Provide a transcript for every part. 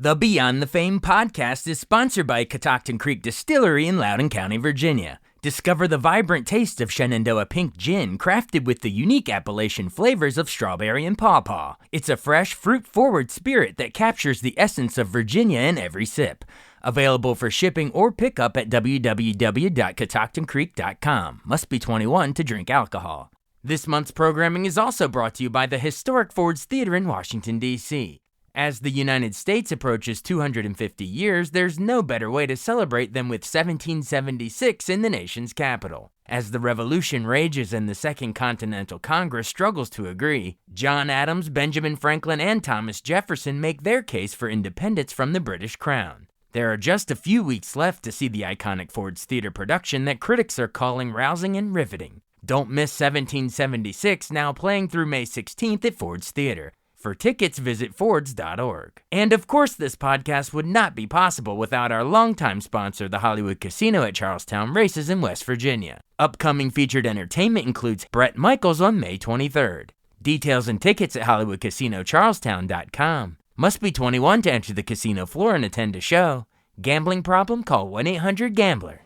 The Beyond the Fame podcast is sponsored by Catoctin Creek Distillery in Loudoun County, Virginia. Discover the vibrant taste of Shenandoah Pink Gin, crafted with the unique Appalachian flavors of strawberry and pawpaw. It's a fresh, fruit-forward spirit that captures the essence of Virginia in every sip. Available for shipping or pickup at www.catoctincreek.com. Must be 21 to drink alcohol. This month's programming is also brought to you by the historic Ford's Theater in Washington, D.C. As the United States approaches 250 years, there's no better way to celebrate than with 1776 in the nation's capital. As the Revolution rages and the Second Continental Congress struggles to agree, John Adams, Benjamin Franklin, and Thomas Jefferson make their case for independence from the British Crown. There are just a few weeks left to see the iconic Ford's Theater production that critics are calling rousing and riveting. Don't miss 1776, now playing through May 16th at Ford's Theater. For tickets, visit Fords.org. And of course, this podcast would not be possible without our longtime sponsor, the Hollywood Casino at Charlestown Races in West Virginia. Upcoming featured entertainment includes Bret Michaels on May 23rd. Details and tickets at HollywoodCasinoCharlestown.com. Must be 21 to enter the casino floor and attend a show. Gambling problem? Call 1-800-GAMBLER.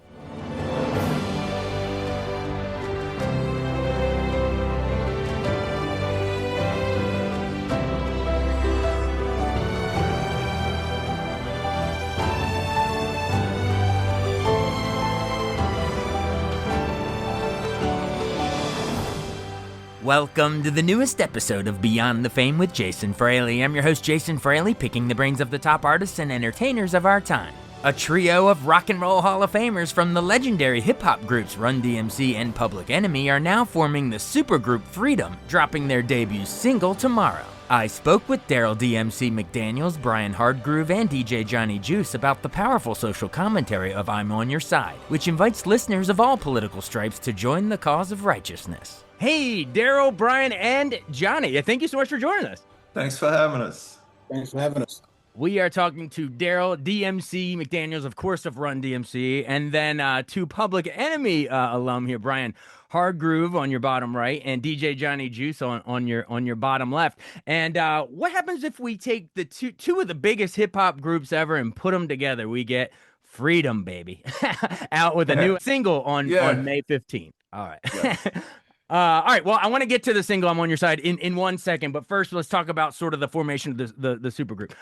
Welcome to the newest episode of Beyond the Fame with Jason Fraley. I'm your host, Jason Fraley, picking the brains of the top artists and entertainers of our time. A trio of rock and roll Hall of Famers from the legendary hip-hop groups Run-DMC and Public Enemy are now forming the supergroup Freedom, dropping their debut single tomorrow. I spoke with Daryl DMC McDaniels, Brian Hardgroove, and DJ Johnny Juice about the powerful social commentary of I'm On Your Side, which invites listeners of all political stripes to join the cause of righteousness. Hey, Daryl, Brian, and Johnny, thank you so much for joining us. Thanks for having us. Thanks for having us. We are talking to Daryl DMC McDaniels, of course, of Run-DMC, and then to Public Enemy alum here, Brian Hardgroove on your bottom right, and DJ Johnny Juice on your bottom left. And what happens if we take the two of the biggest hip hop groups ever and put them together? We get Freedom, baby, out with a new single on May 15th. All right. Yeah. All right, well, I want to get to the single I'm On Your Side in 1 second, but first let's talk about sort of the formation of the supergroup.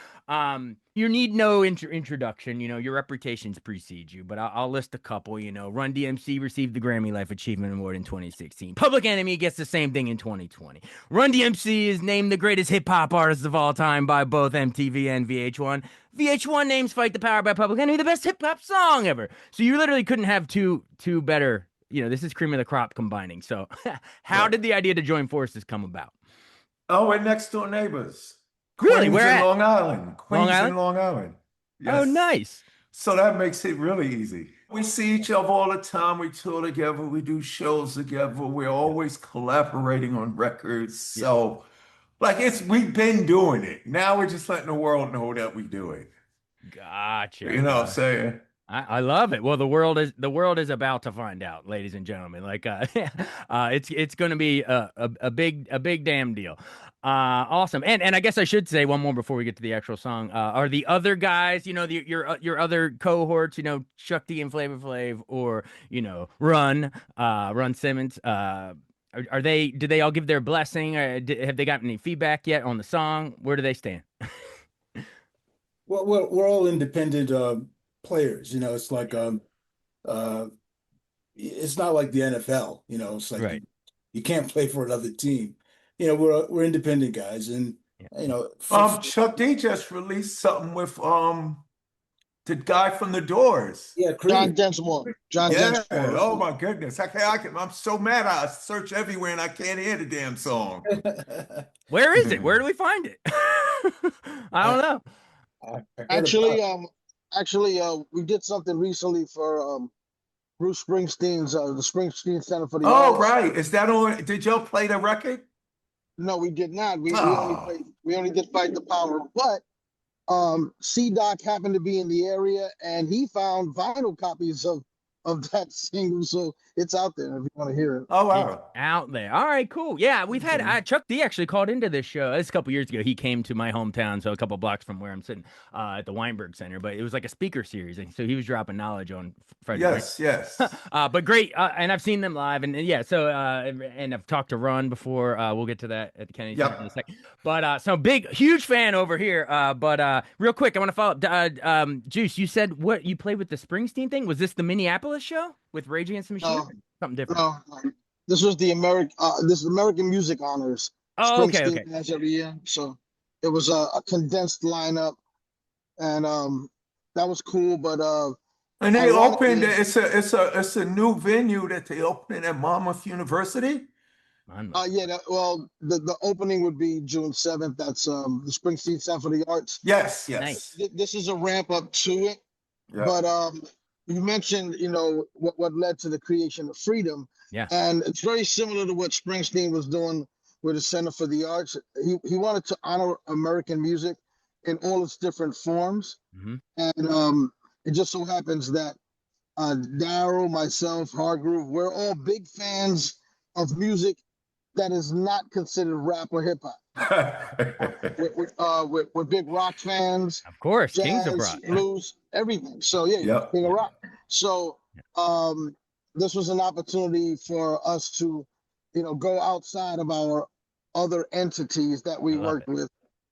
You need no introduction, your reputations precede you, but I'll list a couple. Run-DMC received the Grammy Life Achievement Award in 2016. Public Enemy gets the same thing in 2020. Run-DMC is named the greatest hip-hop artist of all time by both MTV and VH1. VH1 names Fight the Power by Public Enemy the best hip-hop song ever. So you literally couldn't have two better. This is cream of the crop combining. So how did the idea to join forces come about? Oh, we're next door neighbors. Really? Queens Where in at? Long Island. Queens Long Island? in Long Island. Yes. Oh, nice. So that makes it really easy. We see each other all the time. We tour together. We do shows together. We're always collaborating on records. So we've been doing it. Now we're just letting the world know that we do it. Gotcha. You know what I'm saying? I love it. Well, the world is about to find out, ladies and gentlemen. It's going to be a big damn deal. Awesome. And I guess I should say one more before we get to the actual song. Are the other guys, your other cohorts, Chuck D and Flavor Flav, or Run Simmons? Are they? Did they all give their blessing? Have they gotten any feedback yet on the song? Where do they stand? Well, we're all independent players. It's like it's not like the NFL. It's like right. You can't play for another team. We're independent guys, and Chuck D just released something with the guy from The Doors. Yeah, John Densmore. Densmore. Oh my goodness! I'm so mad. I search everywhere and I can't hear the damn song. Where is it? Where do we find it? I don't know. Actually, we did something recently for Bruce Springsteen's the Springsteen Center for the Arts. Oh, right. Is that on? Did y'all play the record? No, we did not. We only did Fight the Power. But C-Doc happened to be in the area, and he found vinyl copies of of that single, so it's out there if you want to hear it. Oh, It's wow. out there. All right, cool. Yeah, we've had Chuck D actually called into this show. This a couple years ago. He came to my hometown, so a couple blocks from where I'm sitting at the Weinberg Center. But it was like a speaker series, and so he was dropping knowledge on Freddie. Yes, yes. But great, and I've seen them live, and yeah. So and I've talked to Run before. We'll get to that at the Kennedy Center in a second. But so huge fan over here. But real quick, I want to follow up. Juice, you said what you played with the Springsteen thing? Was this the Minneapolis show with Rage Against the Machine? No, Something different. no. This was the American Music Honors. Oh, okay. Springsteen has every year, so it was a condensed lineup, and that was cool. But And they opened ironically, it's a new venue that they opened at Monmouth University. the opening would be June 7th. That's the Springsteen Center for the Arts. Yes, yes. Nice. This is a ramp up to it. Yeah. But you mentioned, what led to the creation of Freedom. Yeah. And it's very similar to what Springsteen was doing with the Center for the Arts. He wanted to honor American music in all its different forms. Mm-hmm. And it just so happens that Daryl, myself, Hargroove, we're all big fans of music that is not considered rap or hip hop. We're big rock fans. Of course, Jazz, Kings of Rock, blues, everything. So yeah, Yep. King of Rock. So this was an opportunity for us to, go outside of our other entities that we worked with,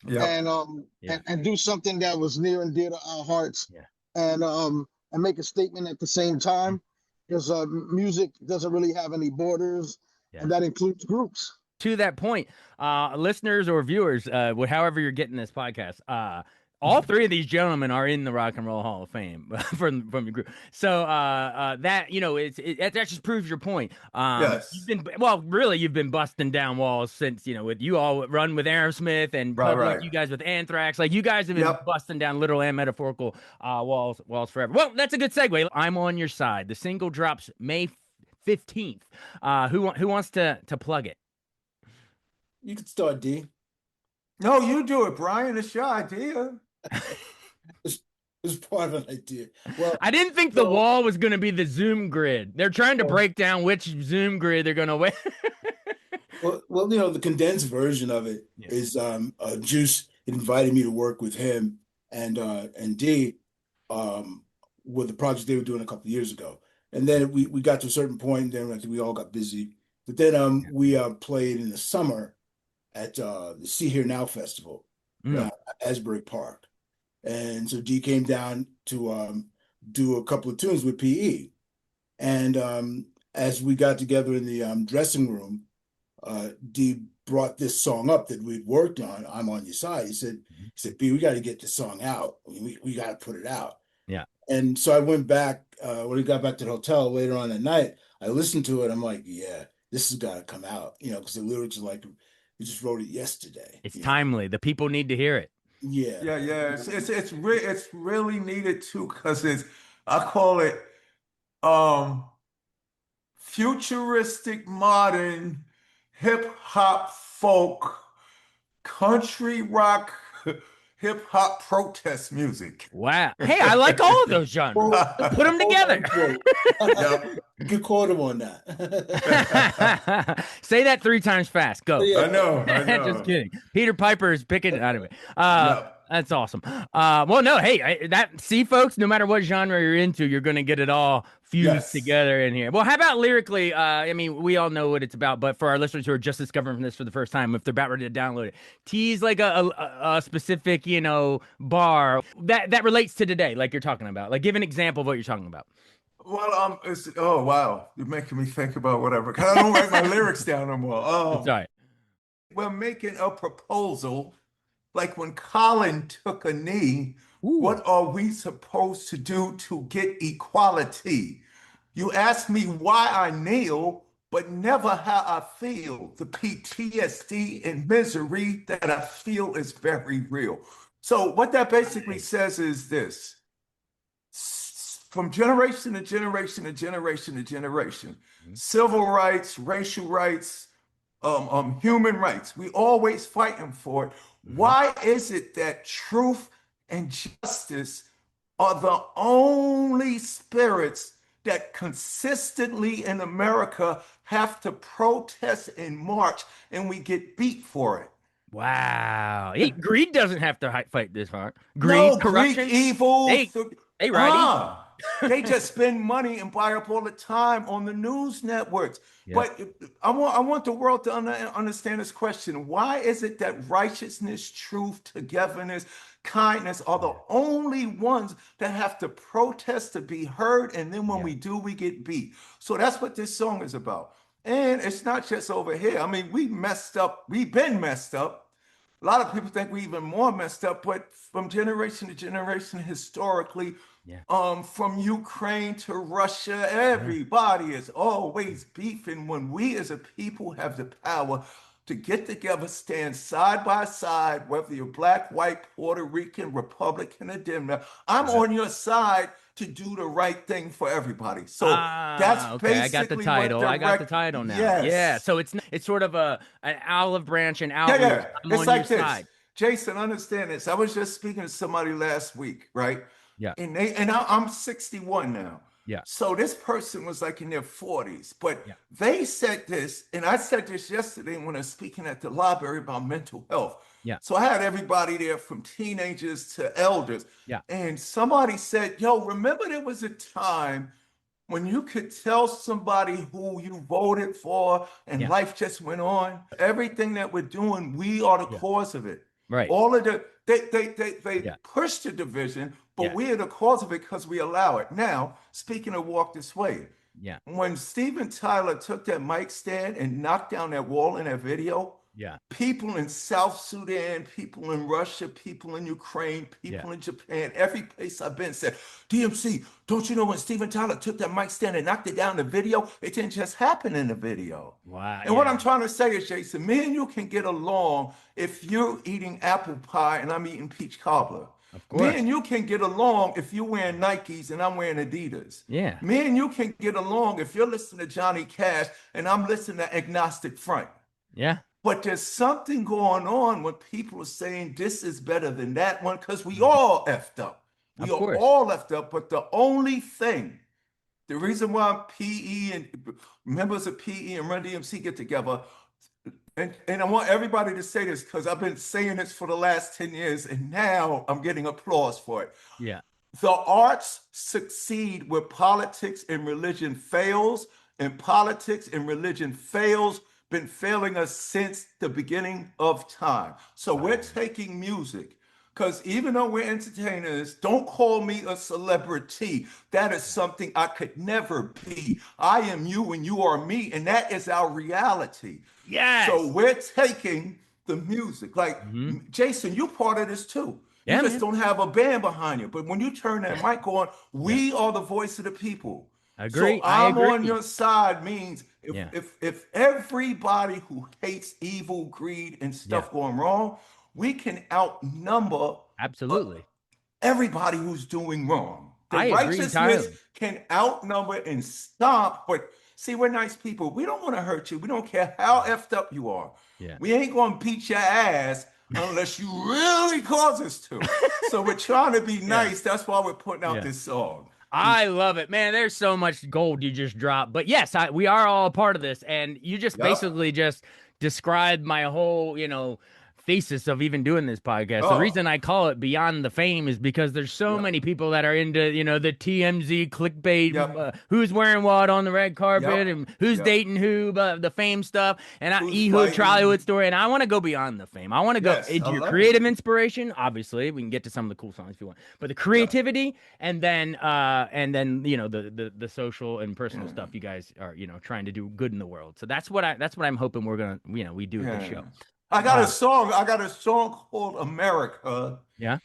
and do something that was near and dear to our hearts, and make a statement at the same time, because music doesn't really have any borders, and that includes groups. To that point, listeners or viewers, however you're getting this podcast, all three of these gentlemen are in the Rock and Roll Hall of Fame from the group. So that that just proves your point. Yes. You've been busting down walls since with you all Run with Aerosmith and Public, you guys with Anthrax. Like you guys have been busting down literal and metaphorical walls forever. Well, that's a good segue. I'm on your side. The single drops May 15th. Who wants to plug it? You could start, D. No, you do it, Brian. It's your idea. It's part of an idea. Well, I didn't think the wall was going to be the Zoom grid. They're trying to break down which Zoom grid they're going to win. well, the condensed version of it is Juice invited me to work with him and D with the project they were doing a couple of years ago. And then we got to a certain point, and then I think we all got busy. But then we played in the summer at the See Here Now Festival at Asbury Park. And so D came down to do a couple of tunes with PE. And as we got together in the dressing room, D brought this song up that we'd worked on, I'm on Your Side. He said, B, we got to get this song out. We got to put it out. Yeah. And so I went back, when we got back to the hotel later on that night, I listened to it. I'm like, yeah, this has got to come out, because the lyrics are like, we just wrote it yesterday. It's timely. The people need to hear it. Yeah. It's really needed too, because I call it futuristic, modern, hip hop, folk, country rock, hip hop protest music. Wow. Hey, I like all of those genres. Let's put them together. You can quote them on that. Say that 3 times fast. Go. I know. Just kidding. Peter Piper is picking it. Anyway, that's awesome. Well, no, hey, folks, no matter what genre you're into, you're going to get it all fused together in here. Well, how about lyrically? I mean, we all know what it's about, but for our listeners who are just discovering this for the first time, if they're about ready to download it, tease like a specific, bar that relates to today, like you're talking about. Like, give an example of what you're talking about. Well, oh wow, you're making me think about whatever. Cause I don't write my lyrics down no more. Sorry. We're making a proposal, like when Colin took a knee. Ooh. What are we supposed to do to get equality? You ask me why I kneel, but never how I feel. The PTSD and misery that I feel is very real. So what that basically says is this. From generation to generation to generation to generation, civil rights, racial rights, human rights, we always fighting for it. Why is it that truth and justice are the only spirits that consistently in America have to protest and march, and we get beat for it. Wow. Hey, greed doesn't have to fight this hard. Greed, No, corruption, Greek evil. they righty. They just spend money and buy up all the time on the news networks. Yep. But I want the world to understand this question. Why is it that righteousness, truth, togetherness, kindness are the only ones that have to protest to be heard? And then when we do, we get beat. So that's what this song is about. And it's not just over here. I mean, we messed up. We've been messed up. A lot of people think we're even more messed up, but from generation to generation, historically, from Ukraine to Russia, everybody is always beefing when we as a people have the power to get together, stand side by side, whether you're black, white, Puerto Rican, Republican, or Democrat. I'm on your side to do the right thing for everybody. So that's okay. basically I got the title. I got the title now. Yes. Yeah. So it's sort of an olive branch and outreach. Yeah. I'm it's on like your this. side. Jason, understand this. I was just speaking to somebody last week, right? Yeah. And I'm 61 now. Yeah. So this person was like in their 40s, but they said this, and I said this yesterday when I was speaking at the library about mental health. Yeah. So I had everybody there from teenagers to elders. Yeah. And somebody said, yo, remember there was a time when you could tell somebody who you voted for and life just went on? Everything that we're doing, we are the cause of it. Right. All of they push the division, but we are the cause of it because we allow it. Now, speaking of walk this way, when Steven Tyler took that mic stand and knocked down that wall in that video, people in South Sudan, people in Russia, people in Ukraine, people in Japan, every place I've been said, DMC, don't you know when Steven Tyler took that mic stand and knocked it down in the video, it didn't just happen in the video. Wow. And what I'm trying to say is, Jason, me and you can get along if you're eating apple pie and I'm eating peach cobbler. Of course. Me and you can get along if you're wearing Nikes and I'm wearing Adidas. Yeah. Me and you can get along if you're listening to Johnny Cash and I'm listening to Agnostic Front. Yeah. But there's something going on when people are saying this is better than that one, because we all effed up. We are all effed up. But the only thing, the reason why PE and members of PE and Run-DMC get together, and I want everybody to say this because I've been saying this for the last 10 years, and now I'm getting applause for it. Yeah. The arts succeed where politics and religion fails, and politics and religion fails. Been failing us since the beginning of time. So we're taking music, because even though we're entertainers, don't call me a celebrity. That is something I could never be. I am you and you are me, and that is our reality. Yes. So we're taking the music. Like, Jason, you're part of this too. You just don't have a band behind you. But when you turn that mic on, we are the voice of the people. Agree. So I'm on your side means if everybody who hates evil, greed, and stuff going wrong, we can outnumber everybody who's doing wrong. The righteousness can outnumber and stop. But see, we're nice people. We don't want to hurt you. We don't care how effed up you are. Yeah. We ain't going to beat your ass unless you really cause us to. So we're trying to be nice. That's why we're putting out this song. I love it, man. There's so much gold you just dropped. But yes, we are all a part of this. And you just basically just described my whole, thesis of even doing this podcast. The reason I call it Beyond the Fame is because there's so many people that are into, the TMZ clickbait, who's wearing what on the red carpet and who's dating who, the fame stuff, and Ehud Trollywood story. And I want to go beyond the fame. I want to go into your creative inspiration. Obviously, we can get to some of the cool songs if you want, but the creativity and then the social and personal stuff you guys are, trying to do good in the world. So that's what I'm hoping we're gonna, we do with this show. I got a song called America. Yeah.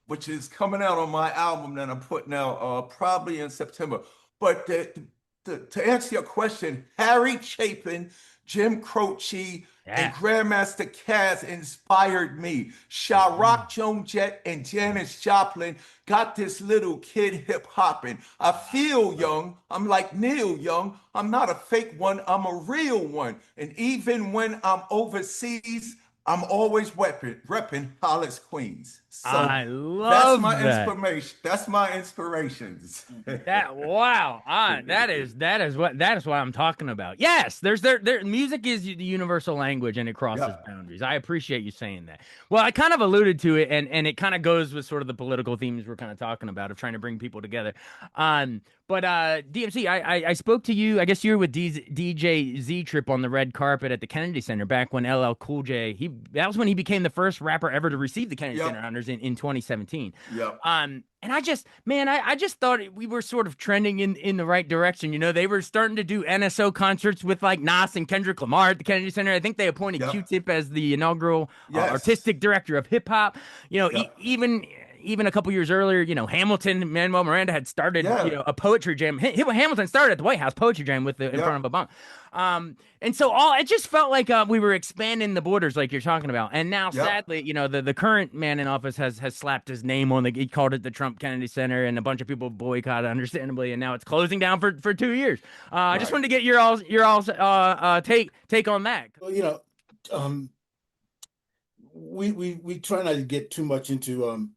Which is coming out on my album that I'm putting out probably in September. But to answer your question, Harry Chapin, Jim Croce, and Grandmaster Caz inspired me. Sha-Rock Joan Jett and Janis Joplin got this little kid hip-hopping. I feel young. I'm like Neil Young. I'm not a fake one. I'm a real one. And even when I'm overseas, I'm always repping Hollis, Queens. So I that's love my that. inspiration. That's my inspirations. Wow. That is what I'm talking about. Yes, there's music is the universal language and it crosses boundaries. I appreciate you saying that. Well, I kind of alluded to it, and it kind of goes with sort of the political themes we're kind of talking about of trying to bring people together. But DMC, I spoke to you. I guess you were with DJ Z Trip on the red carpet at the Kennedy Center back when LL Cool J. That was when he became the first rapper ever to receive the Kennedy Center honors in 2017. And I just thought we were sort of trending in the right direction. You know, they were starting to do NSO concerts with like Nas and Kendrick Lamar at the Kennedy Center. I think they appointed Q-Tip as the inaugural artistic director of hip hop. You know, even a couple years earlier, you know, Hamilton, Manuel Miranda had started, you know, a poetry jam. Hamilton started at the White House poetry jam in front of Obama. And so it just felt like we were expanding the borders like you're talking about. And now, sadly, you know, the current man in office has slapped his name on he called it the Trump Kennedy Center, and a bunch of people boycotted, understandably, and now it's closing down for 2 years. I just wanted to get your all's take on that. Well, you know, we try not to get too much into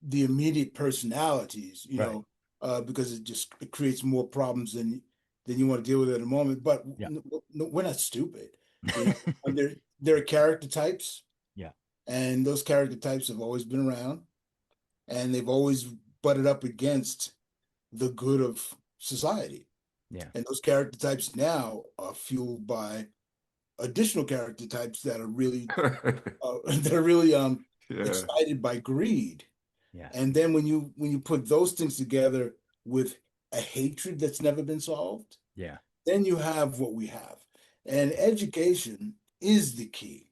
the immediate personalities, you know, because it creates more problems than you want to deal with at the moment. But we're not stupid. You know? There are character types, and those character types have always been around, and they've always butted up against the good of society. And those character types now are fueled by additional character types that are really excited by greed. And then when you put those things together with a hatred that's never been solved, then you have what we have. And education is the key,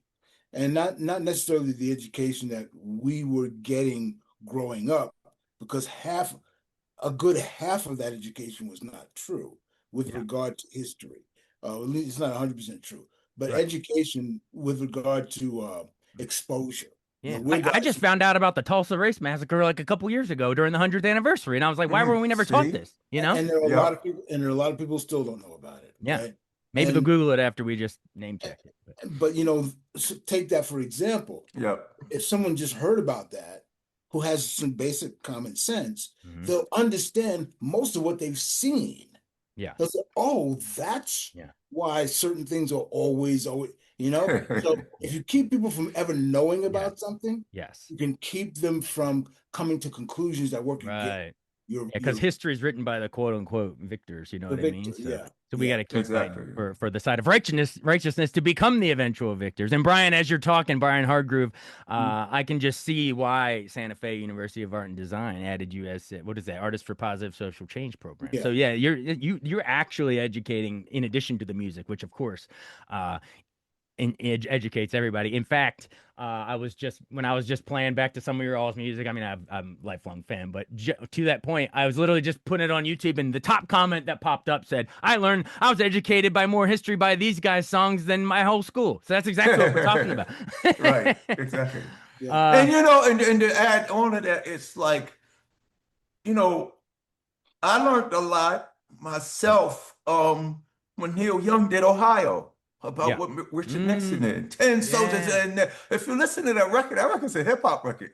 and not necessarily the education that we were getting growing up, because a good half of that education was not true with regard to history. At least it's not 100% true, but education with regard to exposure. Yeah, I just found out about the Tulsa Race Massacre like a couple years ago during the 100th anniversary, and I was like, "Why were we never taught this?" You know, and there are a lot of people, and there are a lot of people still don't know about it. Right? Maybe they'll Google it after we just name check it. But you know, take that for example. If someone just heard about that, who has some basic common sense, they'll understand most of what they've seen. They'll say, "Oh, that's why certain things are always." You know, so if you keep people from ever knowing about something, you can keep them from coming to conclusions that work against because history is written by the quote unquote victors. You know what I mean? So we got to keep fighting for the side of righteousness to become the eventual victors. And Brian, as you're talking, Brian Hardgroove, I can just see why Santa Fe University of Art and Design added you as what is that, Artist for Positive Social Change program. So you're actually educating in addition to the music, which of course educates everybody. In fact, when I was just playing back to some of your all's music, I mean, I'm a lifelong fan, but to that point, I was literally just putting it on YouTube, and the top comment that popped up said, I was educated by more history by these guys' songs than my whole school. So that's exactly what we're talking about. Right, exactly. And you know, and to add on to that, it's like, you know, I learned a lot myself when Neil Young did Ohio. About what Richard Nixon did. 10 soldiers. And if you listen to that record's a hip hop record.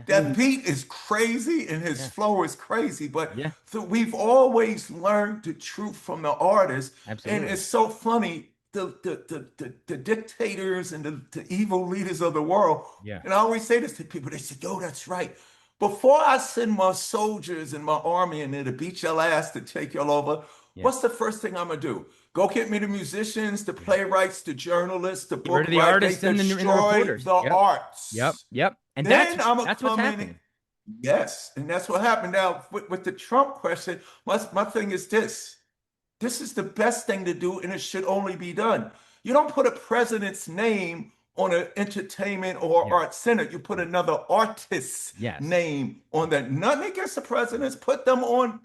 That beat is crazy and his flow is crazy. But so we've always learned the truth from the artists. And it's so funny, the dictators and the evil leaders of the world. And I always say this to people, they say, yo, that's right. Before I send my soldiers and my army in there to beat your ass, to take y'all over, what's the first thing I'm going to do? Go get me the musicians, the playwrights, the journalists, the book the artists and the reporters. The arts. And then that's what's happening. Yes, and that's what happened. Now, with the Trump question, my thing is this. This is the best thing to do, and it should only be done. You don't put a president's name on an entertainment or art center. You put another artist's name on that. Nothing against the presidents. Put them on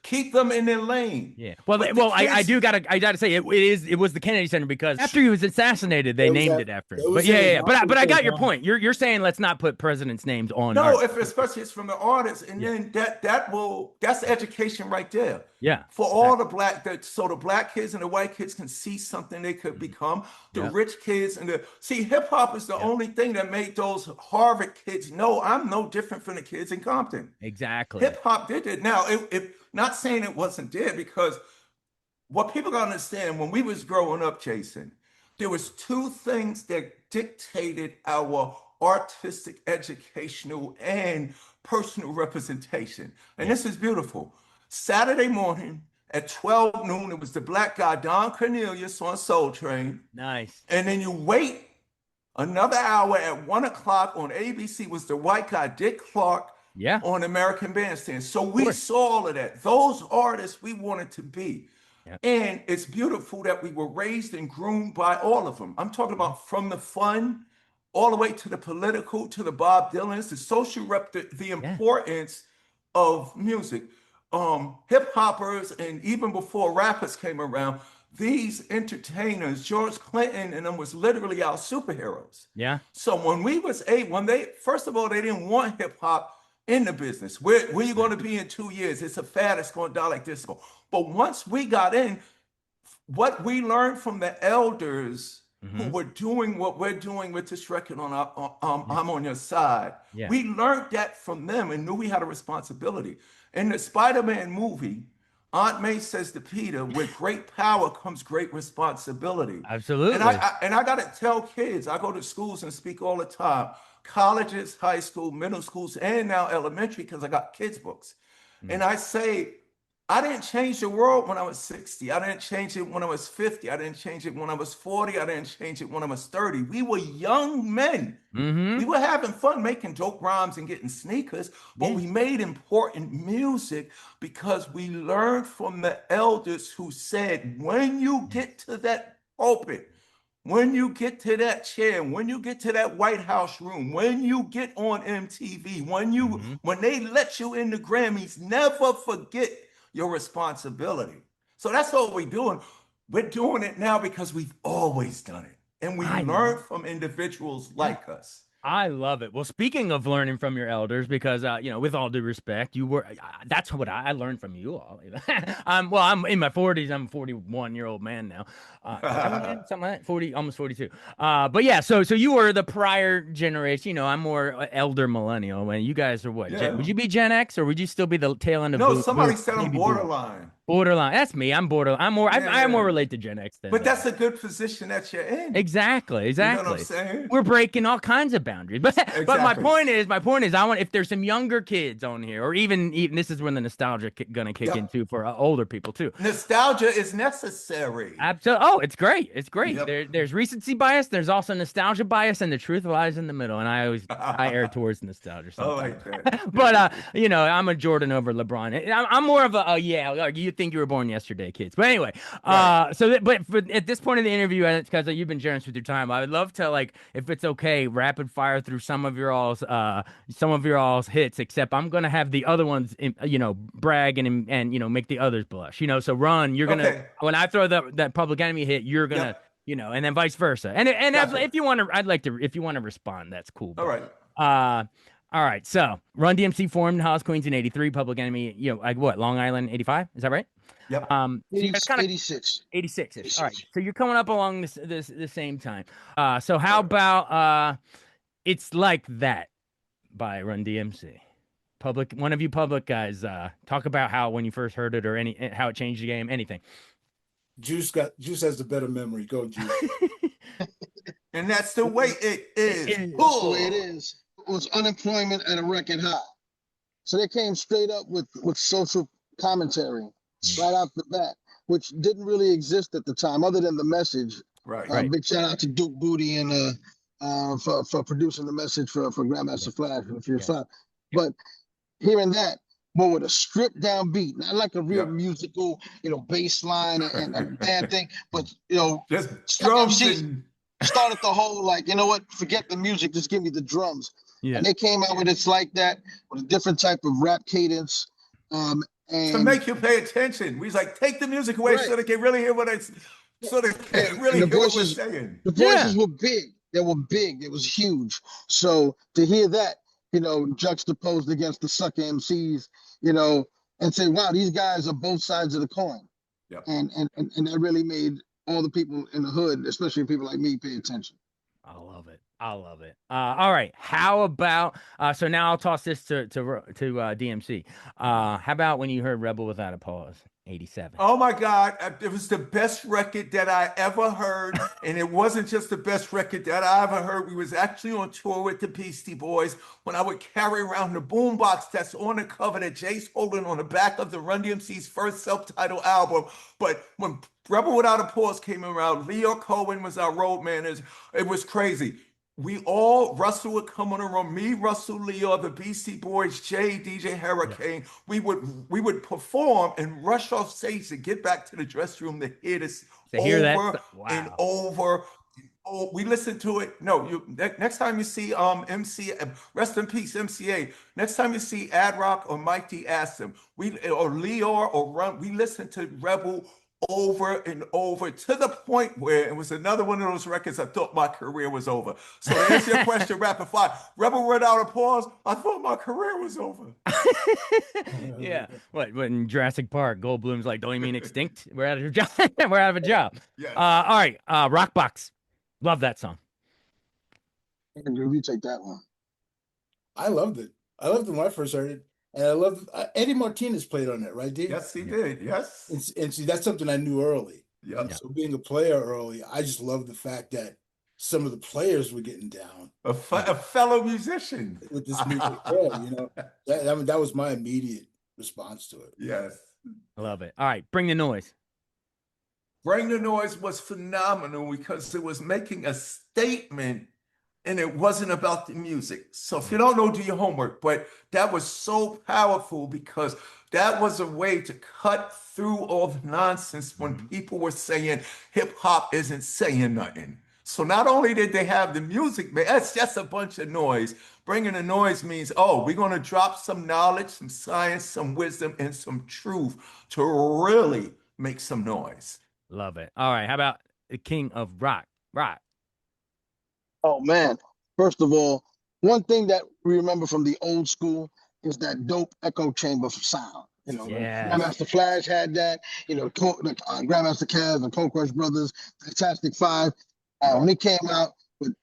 keep them in their lane. Well, I gotta say it was the Kennedy Center because after he was assassinated, they named it after him. But But I got your point. You're saying let's not put presidents' names on. No, especially it's from the artists, and then that's education right there. For all the black kids and the white kids can see something they could become. The rich kids and See, hip hop is the only thing that made those Harvard kids know I'm no different from the kids in Compton. Exactly. Hip hop did it. Now, it not saying it wasn't there, because what people gotta understand, when we was growing up, Jason, there was two things that dictated our artistic, educational, and personal representation. And this is beautiful. Saturday morning at 12 noon, it was the black guy, Don Cornelius, on Soul Train. Nice. And then you wait another hour at 1 o'clock on ABC was the white guy, Dick Clark, on American Bandstand. So we saw all of that. Those artists we wanted to be. And it's beautiful that we were raised and groomed by all of them. I'm talking about from the fun all the way to the political, to the Bob Dylans, the social rep, the importance of music. Hip hoppers, and even before rappers came around, these entertainers, George Clinton and them, was literally our superheroes. Yeah. So when we was first of all, they didn't want hip hop in the business. Where you going to be in 2 years? It's a fad. It's going to die like disco. But once we got in, what we learned from the elders who were doing what we're doing with this record on I'm on Your Side, we learned that from them and knew we had a responsibility. In the Spider-Man movie, Aunt May says to Peter, with great power comes great responsibility. Absolutely. And I got to tell kids, I go to schools and speak all the time, colleges, high school, middle schools, and now elementary, because I got kids' books. And I say, I didn't change the world when I was 60. I didn't change it when I was 50. I didn't change it when I was 40. I didn't change it when I was 30. We were young men. We were having fun making dope rhymes and getting sneakers, but we made important music because we learned from the elders who said, when you get to that pulpit, when you get to that chair, when you get to that White House room, when you get on MTV, when they let you in the Grammys, never forget your responsibility. So that's all we're doing. We're doing it now because we've always done it. And we learned from individuals like us. I love it. Well, speaking of learning from your elders, because, with all due respect, that's what I learned from you all. I'm in my 40s. I'm a 41-year-old man now. Something like that, 40, almost 42. But yeah, so you were the prior generation. I'm more elder millennial. And you guys are what? Would you be Gen X, or would you still be the tail end of No, somebody said I'm borderline. Borderline. That's me. I'm borderline. I more relate to Gen X than. But that's a good position that you're in. Exactly. You know what I'm saying? We're breaking all kinds of boundaries. But my point is, I want, if there's some younger kids on here, or even this is when the nostalgia gonna kick in too for older people too. Nostalgia is necessary. Absolutely. Oh, it's great. It's great. Yep. There's recency bias. There's also nostalgia bias, and the truth lies in the middle. And I err towards nostalgia sometimes. I like that. But I'm a Jordan over LeBron. I'm more of a you think you were born yesterday, kids. But anyway, but at this point in the interview, because you've been generous with your time, I would love to, like, if it's okay, rapid fire through some of your all's hits. Except I'm gonna have the other ones, brag and make the others blush. So Run, you're gonna when I throw that Public Enemy hit, you're gonna and then vice versa. And if you want to, if you want to respond, that's cool. All right. All right, so Run-DMC formed in Hollis, Queens in '83. Public Enemy, Long Island '85. Is that right? Yep. So 86. 86. All right. So you're coming up along the same time. So how about It's Like That by Run-DMC? One of you public guys, talk about how when you first heard it, or how it changed the game, anything. Juice has the better memory. Go, Juice. And that's the way it is. That's the way it is. It was unemployment at a record high. So they came straight up with social commentary right off the bat, which didn't really exist at the time, other than the message. Right. Big shout out to Duke Booty and for producing the message for Grandmaster Flash and Furious Five. But hearing that, but with a stripped down beat, not like a real musical, bass line and bad thing, but just drums and started the whole, like, forget the music, just give me the drums. Yeah. And they came out with It's Like That, with a different type of rap cadence. And to make you pay attention. We was like, take the music away so they can really hear what it's so they can really hear what we're saying. The voices were big. They were big. It was huge. So to hear that, juxtaposed against the sucker MCs, and say, wow, these guys are both sides of the coin. Yep. And that really made all the people in the hood, especially people like me, pay attention. I love it. I love it. All right. How about so now I'll toss this to DMC. How about when you heard Rebel Without a Pause, 87? Oh my God, it was the best record that I ever heard. And it wasn't just the best record that I ever heard. We was actually on tour with the Beastie Boys when I would carry around the boombox that's on the cover that Jay's holding on the back of the Run-DMC's first self-titled album. But when Rebel Without a Pause came around, Leo Cohen was our road manager. It was crazy. Russell would come on the road, me, Russell, Leo, the Beastie Boys, Jay, DJ Hurricane. We would perform and rush off stage to get back to the dressing room to hear this over and over. Oh, we listened to it. No, next time you see MC, rest in peace, MCA. Next time you see Ad Rock or Mike D, ask them. Or Leo or Run. We listened to Rebel over and over to the point where it was another one of those records I thought my career was over. So to answer your question, rapid fire, Rebel Without a Pause, I thought my career was over. Yeah. What in Jurassic Park, Goldblum's like, don't you mean extinct? We're out of a job. We're out of a job. Yes. All right. Rockbox. Love that song. Andrew, you take that one. I loved it. I loved it when I first heard it. And I love Eddie Martinez played on it, right, Dave? Yes, he did. Yes. And see, that's something I knew early. Yeah. So being a player early, I just love the fact that some of the players were getting down. A fellow musician with this music. Yeah, you know, that was my immediate response to it. Yes. I love it. All right, Bring the Noise. Bring the Noise was phenomenal because it was making a statement and it wasn't about the music. So if you don't know, do your homework. But that was so powerful because that was a way to cut through all the nonsense when people were saying hip hop isn't saying nothing. So not only did they have the music, man, that's just a bunch of noise. Bringing the Noise means, oh, we're going to drop some knowledge, some science, some wisdom, and some truth to really make some noise. Love it. All right, how about the King of Rock? Rock. Oh man! First of all, one thing that we remember from the old school is that dope echo chamber sound. You know, Grandmaster Flash had that. You know, Grandmaster Caz and Cold Crush Brothers, Fantastic Five. When it came out with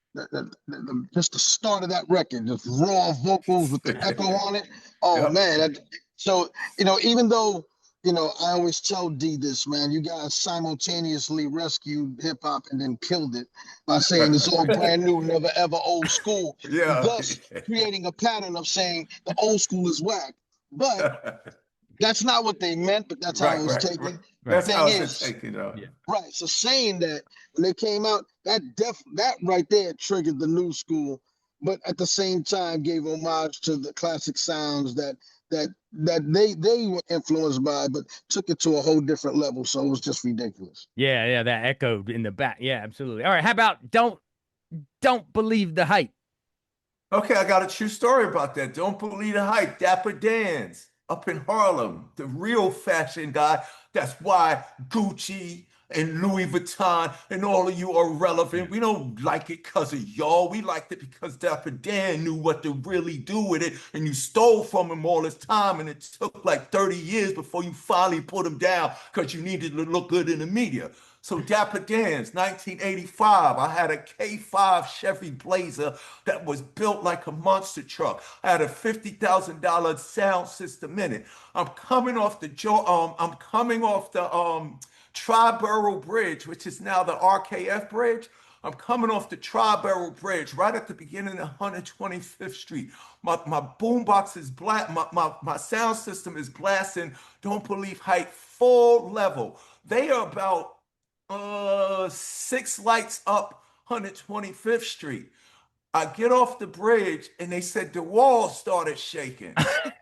just the start of that record, just raw vocals with the echo on it. Oh man! So you know, even though. You know, I always tell D this, man. You guys simultaneously rescued hip hop and then killed it by saying it's all brand new, never ever old school. Yeah. Thus creating a pattern of saying the old school is whack. But that's not what they meant, but that's how it was taken. Right. That's how it's taken. Right. So saying that when they came out, that right there triggered the new school, but at the same time gave homage to the classic sounds that they were influenced by, but took it to a whole different level. So it was just ridiculous. Yeah, that echoed in the back. Yeah, absolutely. All right, how about Don't Believe the Hype? Okay, I got a true story about that. Don't Believe the Hype. Dapper Dan's up in Harlem, the real fashion guy. That's why Gucci and Louis Vuitton and all of you are relevant. We don't like it because of y'all. We liked it because Dapper Dan knew what to really do with it, and you stole from him all this time, and it took like 30 years before you finally put him down because you needed to look good in the media. So Dapper Dan's, 1985, I had a K5 Chevy Blazer that was built like a monster truck. I had a $50,000 sound system in it. I'm coming off the Tri-Borough Bridge, which is now the RKF Bridge. I'm coming off the Tri-Borough Bridge right at the beginning of 125th Street. My boombox is black. My sound system is blasting Don't Believe Hype full level. They are about 6 lights up 125th Street. I get off the bridge and they said the wall started shaking.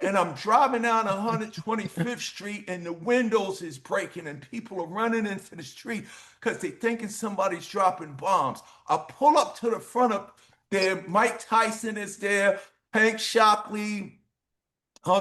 And I'm driving down 125th Street and the windows is breaking and people are running into the street because they thinking somebody's dropping bombs. I pull up to the front of there. Mike Tyson is there, Hank Shockley,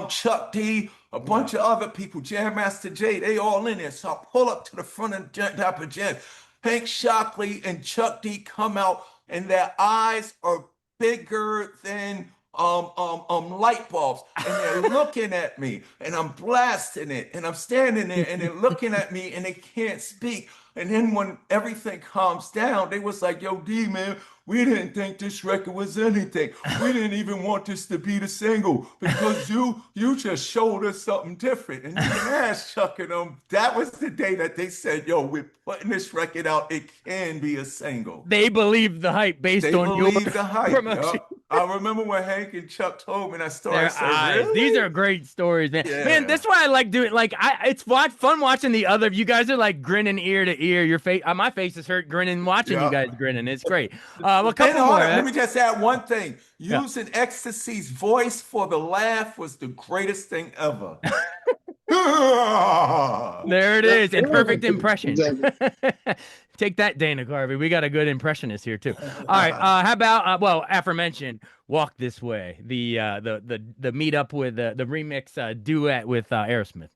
Chuck D, a bunch of other people, Jam Master Jay, they all in there. So I pull up to the front of Dapper Jam. Hank Shockley and Chuck D come out and their eyes are bigger than light bulbs, and they're looking at me, and I'm blasting it, and I'm standing there, and they're looking at me, and they can't speak. And then when everything calms down, they was like, yo, D, man, we didn't think this record was anything. We didn't even want this to be the single because you just showed us something different. And you can ask Chuck and them, that was the day that they said, yo, we're putting this record out. It can be a single. They believed the hype based on your the hype. promotion. Yep. I remember when Hank and Chuck told me that story. I said, really? These are great stories, man. Yeah. Man, that's why I like doing. Like, it's fun watching the other. You guys are like grinning ear to ear. Your face, my face is hurt grinning watching you guys grinning. It's great. Well, a couple more. Let me just add one thing. Using Ecstasy's voice for the laugh was the greatest thing ever. There it is. And perfect impression. Take that, Dana Carvey. We got a good impressionist here too. All right. How about aforementioned "Walk This Way," the meet up with the remix duet with Aerosmith.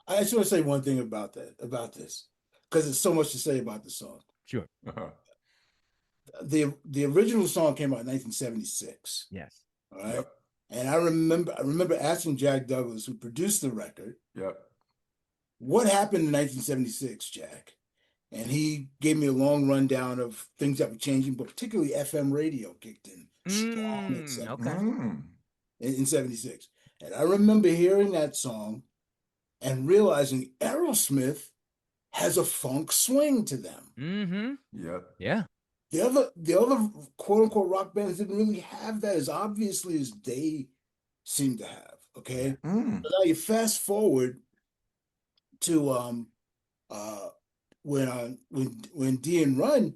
I just want to say one thing about this, because there's so much to say about the song. Sure. The original song came out in 1976. Yes. All right. Yep. And I remember asking Jack Douglas, who produced the record, what happened in 1976, Jack? And he gave me a long rundown of things that were changing, but particularly FM radio kicked in strong in 76. And I remember hearing that song and realizing Aerosmith has a funk swing to them. Mm-hmm. Yep. Yeah. The other quote unquote rock bands didn't really have that as obviously as they seem to have. Okay. So now you fast forward to when D and Run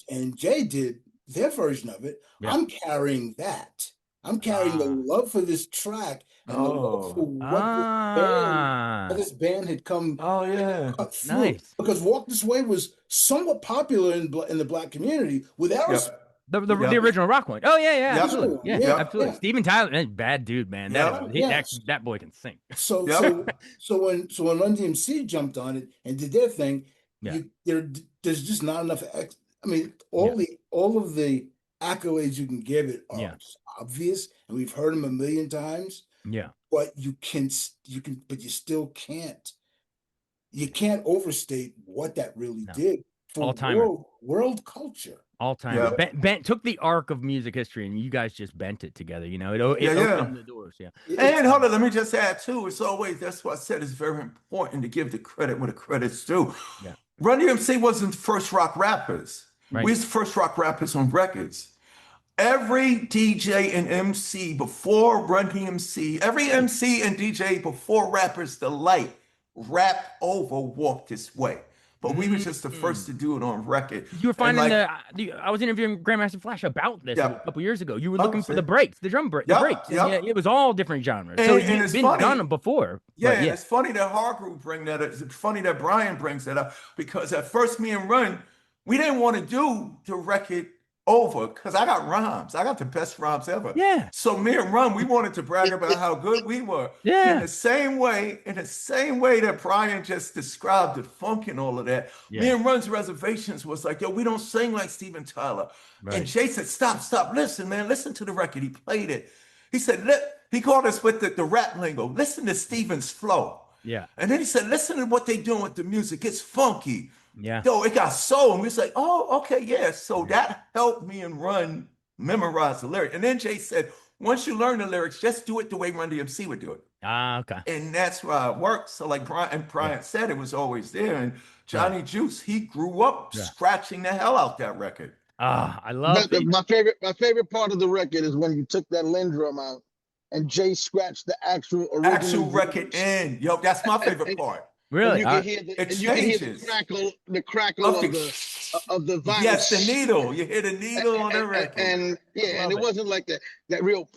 and Jay did their version of it. I'm carrying that. I'm carrying the love for this track and the love for what this band had come. Oh yeah, nice. Because "Walk This Way" was somewhat popular in the Black community with Aerosmith. The original rock one. Oh yeah, absolutely. Yeah, absolutely. Steven Tyler, bad dude, man. That boy can sing. So when Run DMC jumped on it and did their thing, there's just not enough. I mean, all of the accolades you can give it are obvious, and we've heard them a million times. Yeah, but you still can't. You can't overstate what that really did for world culture. All time. Bent took the arc of music history, and you guys just bent it together. You know, it opened the doors. Yeah. And hold on, let me just add too. That's why I said it's very important to give the credit where the credit's due. Yeah. Run DMC wasn't the first rock rappers. Right. We was the first rock rappers on records. Every DJ and MC before Run DMC, every MC and DJ before Rappers Delight rap over Walk This Way. But we were just the first to do it on record. You were finding I was interviewing Grandmaster Flash about this a couple years ago. You were looking for the breaks, the drum breaks. The breaks. And it was all different genres. So it's been done before. Yeah, and it's funny that Hargrove bring that up. It's funny that Brian brings that up because at first me and Run, we didn't want to do the record over because I got rhymes. I got the best rhymes ever. Yeah. So me and Run, we wanted to brag about how good we were. Yeah. In the same way that Brian just described the funk and all of that. Yeah. Me and Run's reservations was like, yo, we don't sing like Steven Tyler. Right. And Jay said, stop, listen, man, listen to the record. He played it. He said, he called us with the rap lingo. Listen to Steven's flow. Yeah. And then he said, listen to what they doing with the music. It's funky. Yeah. Yo, it got soul. And we was like, oh, okay, yeah. So that helped me and Run memorize the lyric. And then Jay said, once you learn the lyrics, just do it the way Run DMC would do it. Okay. And that's why it worked. So like Brian said, it was always there. And Johnny Juice, he grew up scratching the hell out that record. I love it. My favorite part of the record is when you took that Lindrum out and Jay scratched the actual record in. Yo, that's my favorite part. Really? You can hear the crackle of the vinyl. Yes, the needle. You hear the needle on the record. And it wasn't like that real.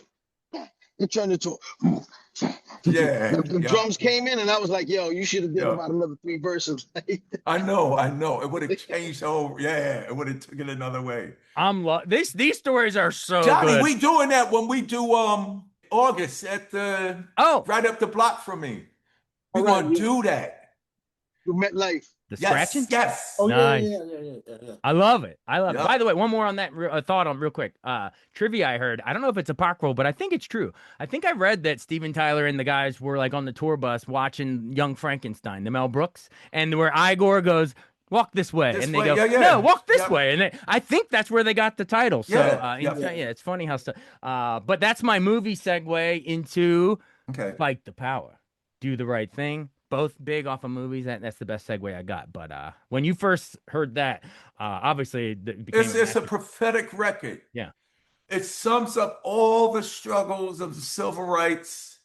It turned into. The drums came in, and I was like, "Yo, you should have done about another 3 verses." I know. It would have changed. It would have took it another way. These stories are so Johnny, good. we doing that when we do August at the right up the block from me. We're gonna do that. You met life. The scratching? Yes. Oh, nice. Yeah. I love it. By the way, one more on that thought on real quick. Trivia I heard. I don't know if it's apocryphal, but I think it's true. I think I read that Steven Tyler and the guys were like on the tour bus watching Young Frankenstein, the Mel Brooks, and where Igor goes, walk this way. This and they way, go, yeah. no, walk this Yep. way. And I think that's where they got the title. So, Yep. it's funny how stuff, but that's my movie segue into Fight the Power, Do the Right Thing. Both big off of movies. That's the best segue I got. But when you first heard that, obviously it became it's a prophetic record. Yeah. It sums up all the struggles of the civil rights,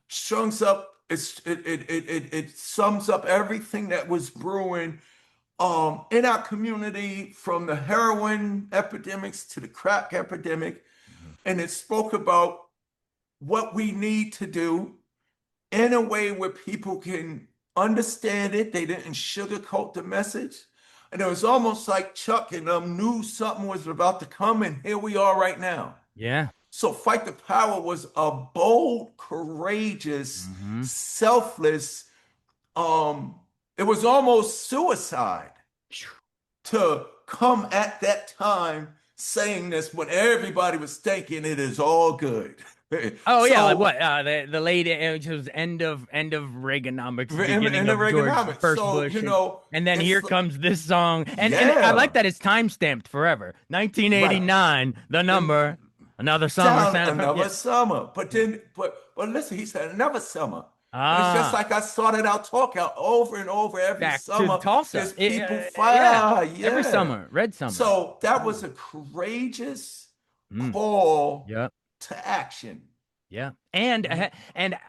sums up it sums up everything that was brewing in our community, from the heroin epidemics to the crack epidemic. And it spoke about what we need to do in a way where people can understand it. They didn't sugarcoat the message. And it was almost like Chuck and them knew something was about to come, and here we are right now. Yeah. So Fight the Power was a bold, courageous, selfless, it was almost suicide to come at that time saying this when everybody was thinking it is all good. Oh, yeah, like what? The late, it was end of Reaganomics, beginning of George first Bush, and then here comes this song, and I like that it's time stamped forever. 1989, the number, another summer, another summer. But then, but listen, he said another summer. And it's just like I started out talking over and over every back summer. to Tulsa. There's people fire, every summer, red summer. So that was a courageous call to action. Yeah. And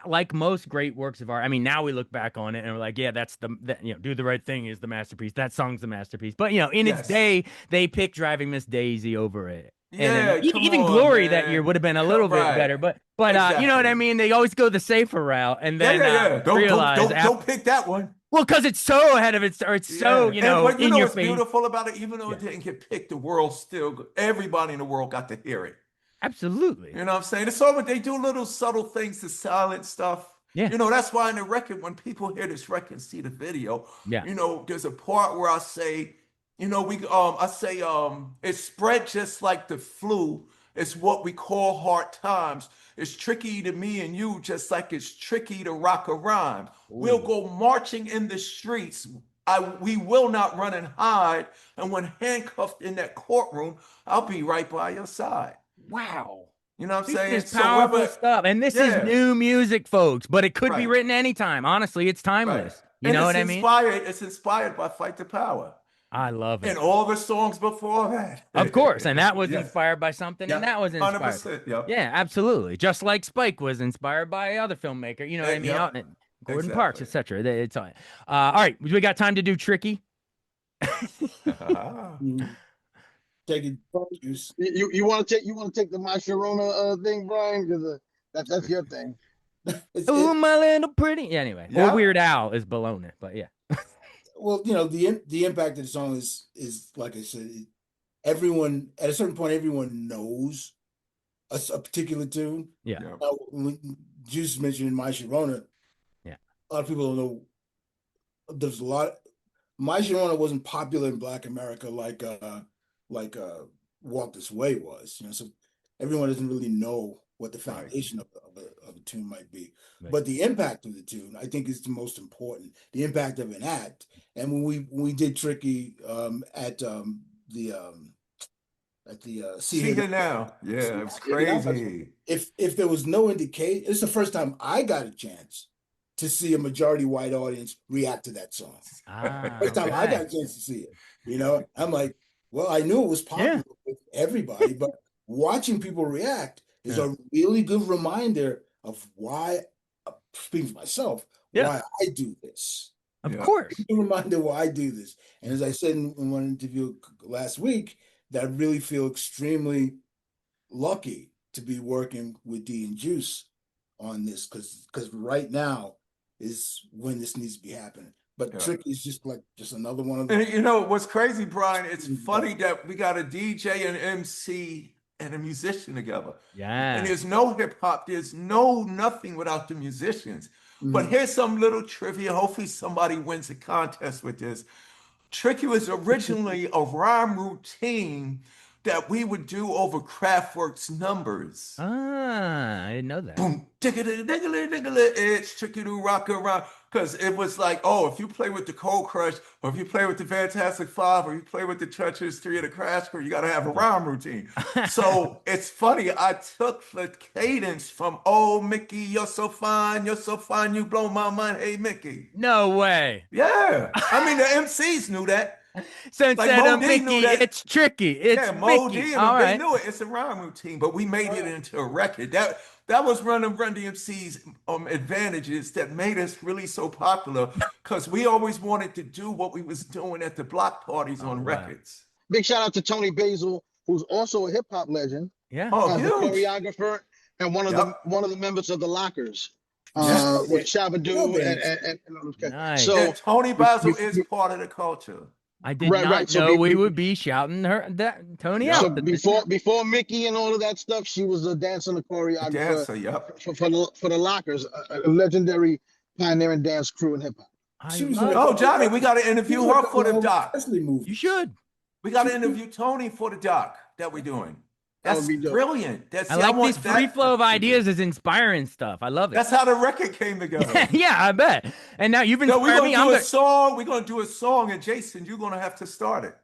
like most great works of art, I mean, now we look back on it and we're like, yeah, that's Do the Right Thing is the masterpiece. That song's the masterpiece. But, in its day, they picked Driving Miss Daisy over it. And even Glory that year would have been a little bit better. But exactly. You know what I mean? They always go the safer route and then Don't pick that one. Well, because it's so ahead of its, or it's so, in your face. What's beautiful about it, even though it didn't get picked, the world still, everybody in the world got to hear it. Absolutely. You know what I'm saying? It's all, they do little subtle things to silence stuff. Yeah. That's why in the record, when people hear this record and see the video, there's a part where I say, it's spread just like the flu. It's what we call hard times. It's tricky to me and you, just like it's tricky to rock a rhyme. Ooh. We'll go marching in the streets. We will not run and hide. And when handcuffed in that courtroom, I'll be right by your side. Wow. You know what I'm saying? It's powerful stuff. And this is new music, folks, but it could be written anytime. Honestly, it's timeless. Right. You know what I mean? It's inspired by Fight the Power. I love it. And all the songs before that. Of course. And that was inspired by something, and that was inspired. 100%. Yeah, absolutely. Just like Spike was inspired by other filmmaker. You know what I mean? Gordon Parks, etc. It's all right. We got time to do Tricky. Taking you want to take the My Sharona thing, Brian, because that's your thing. Ooh, my little pretty. Yeah, anyway, or Weird Al is below it, but yeah. Well, the impact of the song is like I said, everyone at a certain point, everyone knows a particular tune. Yeah. When Juice mentioned My Sharona, a lot of people don't know. There's a lot. My Sharona wasn't popular in Black America like Walk This Way was. So everyone doesn't really know what the foundation of a tune might be. Right. But the impact of the tune, I think, is the most important. The impact of an act. And when we did Tricky at the See Here Now, it was crazy. If there was no indication, it's the first time I got a chance to see a majority white audience react to that song. First time I got a chance to see it. I'm like, well, I knew it was popular with everybody, but watching people react is a really good reminder of why, speaking for myself, why I do this. Of course. A reminder why I do this. And as I said in one interview last week, that I really feel extremely lucky to be working with D and Juice on this, because right now is when this needs to be happening. But Tricky is just another one of them. And what's crazy, Brian, it's funny that we got a DJ and MC and a musician together. Yeah. And there's no hip hop, there's nothing without the musicians. Mm-hmm. But here's some little trivia. Hopefully somebody wins a contest with this. Tricky was originally a rhyme routine that we would do over Kraftwerk's numbers. Ah, I didn't know that. Boom, diggity, diggity, diggity, it's tricky to rock around. Because it was like, oh, if you play with the Cold Crush, or if you play with the Fantastic Five, or you play with the Treacherous Three of the Crash Crew, you got to have a rhyme routine. So it's funny, I took the cadence from, oh, Mickey, you're so fine, you blow my mind, hey, Mickey. No way. Yeah. I mean, the MCs knew that. So Like instead of Mo D knew Mickey, that. it's tricky. It's Yeah, Mo Mickey. D All and they right. knew it. It's a rhyme routine, but we made it into a record. That was Run DMC's advantages that made us really so popular, because we always wanted to do what we was doing at the block parties on records. Big shout out to Tony Basil, who's also a hip hop legend. Yeah. Oh, The huge. choreographer and one of the members of the Lockers. Yeah. With Shabba-Doo and Nice. so And Tony Basil is part of the culture. I did Right, not right. So know be- we be- would be shouting Tony Yeah. out. so before Mickey and all of that stuff, she was a dancer and a choreographer Dancer, yep. for the Lockers, a legendary pioneering dance crew in hip hop. She was love in- Oh, Johnny, we got to She interview was her like for the a doc. Presley movie. You should. We got to interview Tony for the doc that we're doing. That That's would be dope. brilliant. I like this free flow of ideas is inspiring stuff. I love it. That's how the record came together. Yeah, I bet. And now you've No, we're inspired gonna me. do I'm a gonna, song. We're gonna do a song, and Jason, you're gonna have to start it.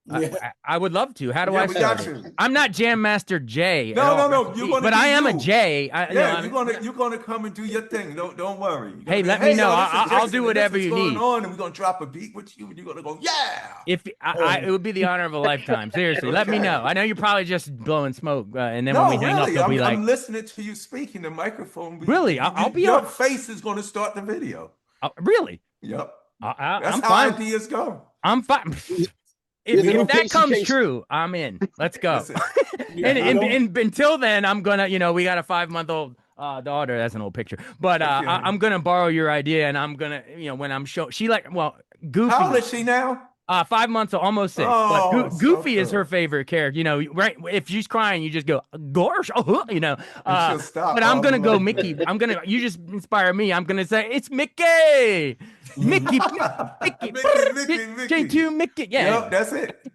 Yeah. I would love to. How do Yeah, I we start got it? you. I'm not Jam Master J. No, at all, no, you're gonna but be I am a you. J. Yeah, you're gonna come and do your thing. Don't worry. You're gonna Hey, be, let me know. yo, this is I'll Jason, do and whatever this is you going need. on, and we're gonna drop a beat with you, and you're gonna go, yeah. If it would be the honor of a lifetime. Seriously, let me Okay. know. I know you're probably just blowing smoke, and then No, when we hang up, really, they'll be I'm like, listening to you speaking. The microphone. Really? I'll be Your on- face is gonna start the video. really? Yep. That's That's I'm how fine. ideas go. I'm fine. You're the new If that Casey comes Kasem. true, I'm in. Let's go. That's it. And until then, I'm gonna, we got a 5-month-old daughter. That's an old picture, but Okay. I'm gonna borrow your idea, and I'm gonna, when I'm show, she Goofy. How old is she now? 5 months, almost 6. Oh, but Goofy so is her favorite character. Right? If she's crying, you just go, gosh, she'll stop. But I'm Oh, gonna go like Mickey. that. You just inspire me. I'm gonna say it's Mickey, Mickey, Mickey. J2 Mickey. Yeah. Yep, that's it.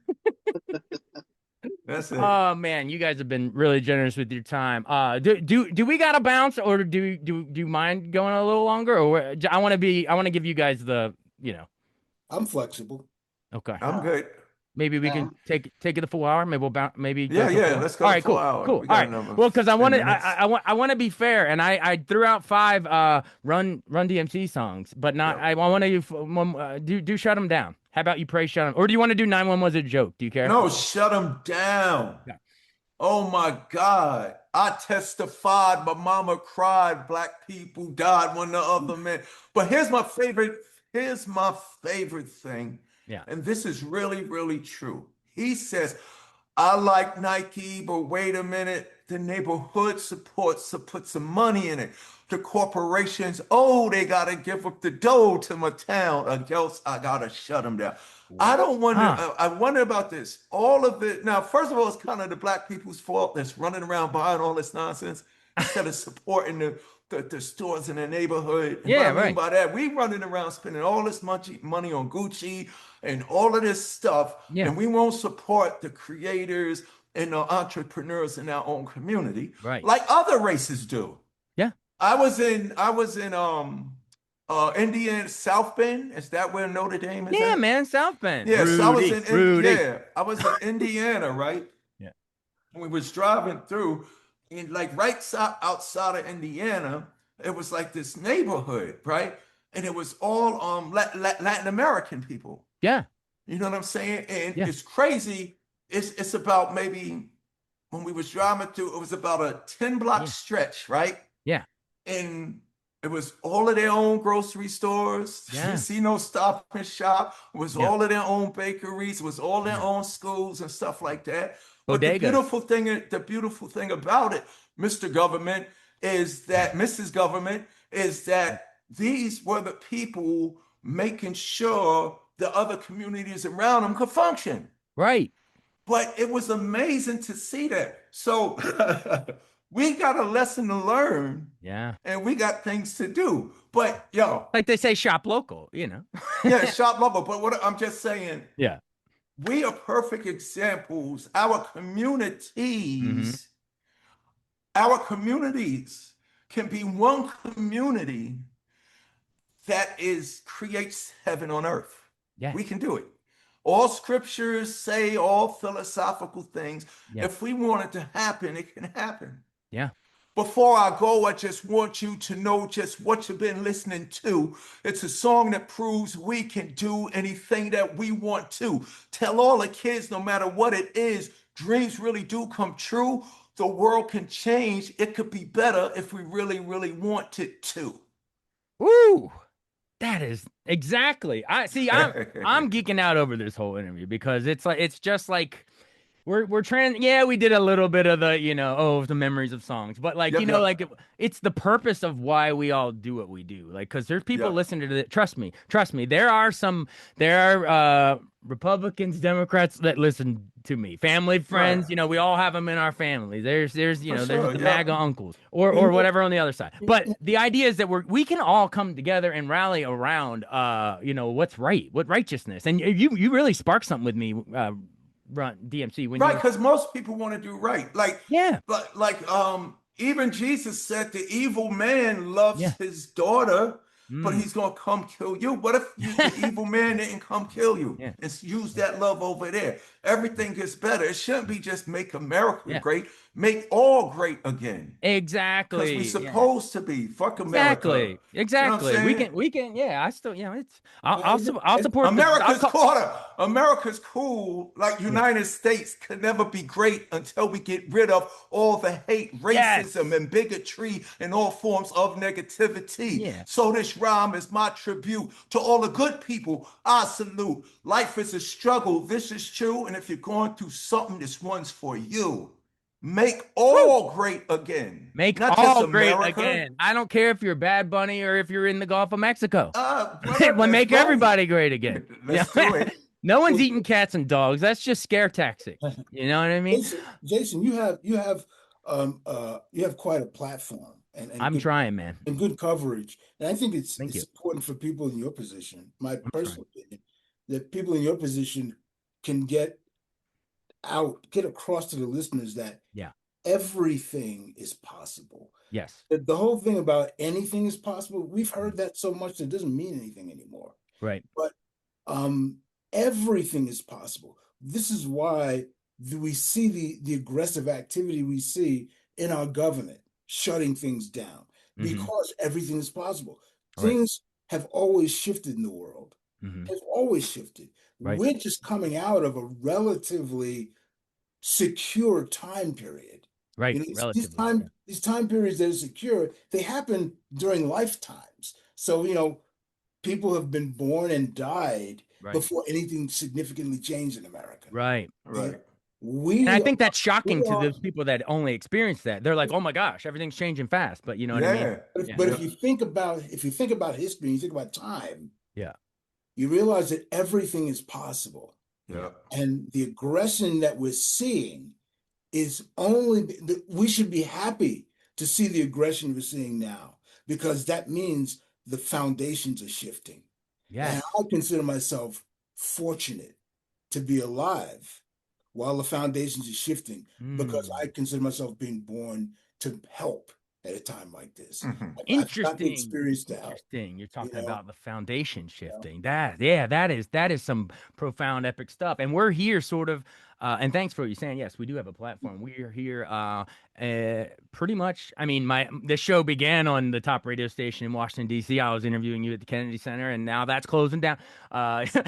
That's it. Oh man, you guys have been really generous with your time. Do we gotta bounce, or do you mind going a little longer? Or I want to give you guys the I'm flexible. Okay. I'm good. Maybe we can take it the full hour. Maybe we'll bounce. Maybe go Yeah, for yeah. full- Let's go. All right, full cool, hour. cool. We All got right. another Well, because I 10 wanted, minutes. I want to be fair, and I threw out 5 Run DMC songs, but not. Yeah. I want to do shut them down. How about you pray shut them, or do you want to do 911 was a joke? Do you care? No, shut them down. Yeah. Oh my God. I testified, my mama cried, black people died when the other men. But here's my favorite thing. Yeah. And this is really, really true. He says, I like Nike, but wait a minute. The neighborhood supports to put some money in it. The corporations, they got to give up the dough to my town, or else I got to shut them down. I don't wonder. I wonder about this. All of it. Now, first of all, it's kind of the black people's fault that's running around buying all this nonsense instead of supporting the stores in the neighborhood. And Yeah, what I mean right. by that, we running around spending all this money on Gucci and all of this stuff, Yeah. and we won't support the creators and the entrepreneurs in our own community, Right. like other races do. Yeah. I was in Indiana, South Bend. Is that where Notre Dame is? Yeah, at? man, South Bend. Yeah, so I was Rudy, in Rudy. yeah, I was in Indiana, right? Yeah. And we was driving through, and like outside of Indiana, it was like this neighborhood, right? And it was all Latin American people. Yeah. You know what I'm saying? And Yeah. it's crazy. It's about maybe when we was driving through, it was about a 10-block Yeah. stretch, right? Yeah. And it was all of their own grocery stores. Yeah. You see no Stop and Shop. It was Yeah. all of their own bakeries. It was all their Yeah. own schools and stuff like that. But the Bodegas. beautiful thing about it, Mr. Government, is that Mrs. Government, is that these were the people making sure the other communities around them could function. Right. But it was amazing to see that. So we got a lesson to learn, Yeah. and we got things to do. But yo, Like they say, shop local. yeah, shop local. But what I'm just saying, Yeah. we are perfect examples. Our communities can be one community that creates heaven on earth. Yeah. We can do it. All scriptures say all philosophical things. Yeah. If we want it to happen, it can happen. Yeah. Before I go, I just want you to know just what you've been listening to. It's a song that proves we can do anything that we want to. Tell all the kids, no matter what it is, dreams really do come true. The world can change. It could be better if we really, really want it to. Woo! That is exactly. I'm geeking out over this whole interview because it's just like we're trying. Yeah, we did a little bit of the the memories of songs, but like like it's the purpose of why we all do what we do. Like because there's people listening to it. Trust me. There are Republicans, Democrats that listen to me, family, friends. Right. We all have them in our family. There's there's the MAGA uncles or whatever on the other side. But the idea is that we can all come together and rally around what's right, what righteousness. And you really sparked something with me, Run-DMC, when because most people want to do right. Even Jesus said the evil man loves his daughter. But he's going to come kill you. What if the evil man didn't come kill you and use that love over there? Everything gets better. It shouldn't be just make America great. Make all great again. Exactly. Because we're supposed to be. Fuck America. Exactly. You know we can. I still. I'll support. America's cool. Like United States could never be great until we get rid of all the hate, racism, and bigotry, and all forms of negativity. Yeah. So this rhyme is my tribute to all the good people. I salute. Life is a struggle. This is true. And if you're going through something, this one's for you. Make all great again. Make all great again. I don't care if you're Bad Bunny or if you're in the Gulf of Mexico. Make everybody great again. Let's do it. No one's eating cats and dogs. That's just scare tactics. You know what I mean? Jason, you have quite a platform, and I'm trying, man, and good coverage. And I think it's important for people in your position, my personal opinion, that people in your position can get across to the listeners that everything is possible. Yes. The whole thing about anything is possible, we've heard that so much that it doesn't mean anything anymore. Right. But everything is possible. This is why we see the aggressive activity we see in our government shutting things down, because everything is possible. Right. Things have always shifted in the world. Have always shifted. Right. We're just coming out of a relatively secure time period. Right. These time periods that are secure, they happen during lifetimes. So, people have been born and died before anything significantly changed in America. Right. Right. And I think that's shocking to those people that only experience that. They're like, "Oh my gosh, everything's changing fast." But you know what I mean? But if you think about history, you think about time. Yeah. You realize that everything is possible. Yeah. And the aggression that we're seeing is we should be happy to see the aggression we're seeing now, because that means the foundations are shifting. Yeah. And I consider myself fortunate to be alive while the foundations are shifting, because I consider myself being born to help at a time like this. Interesting. Interesting. You're talking about the foundation shifting. That is some profound, epic stuff. And we're here sort of, and thanks for you saying, yes, we do have a platform. We're here pretty much. I mean, this show began on the top radio station in Washington, D.C. I was interviewing you at the Kennedy Center, and now that's closing down.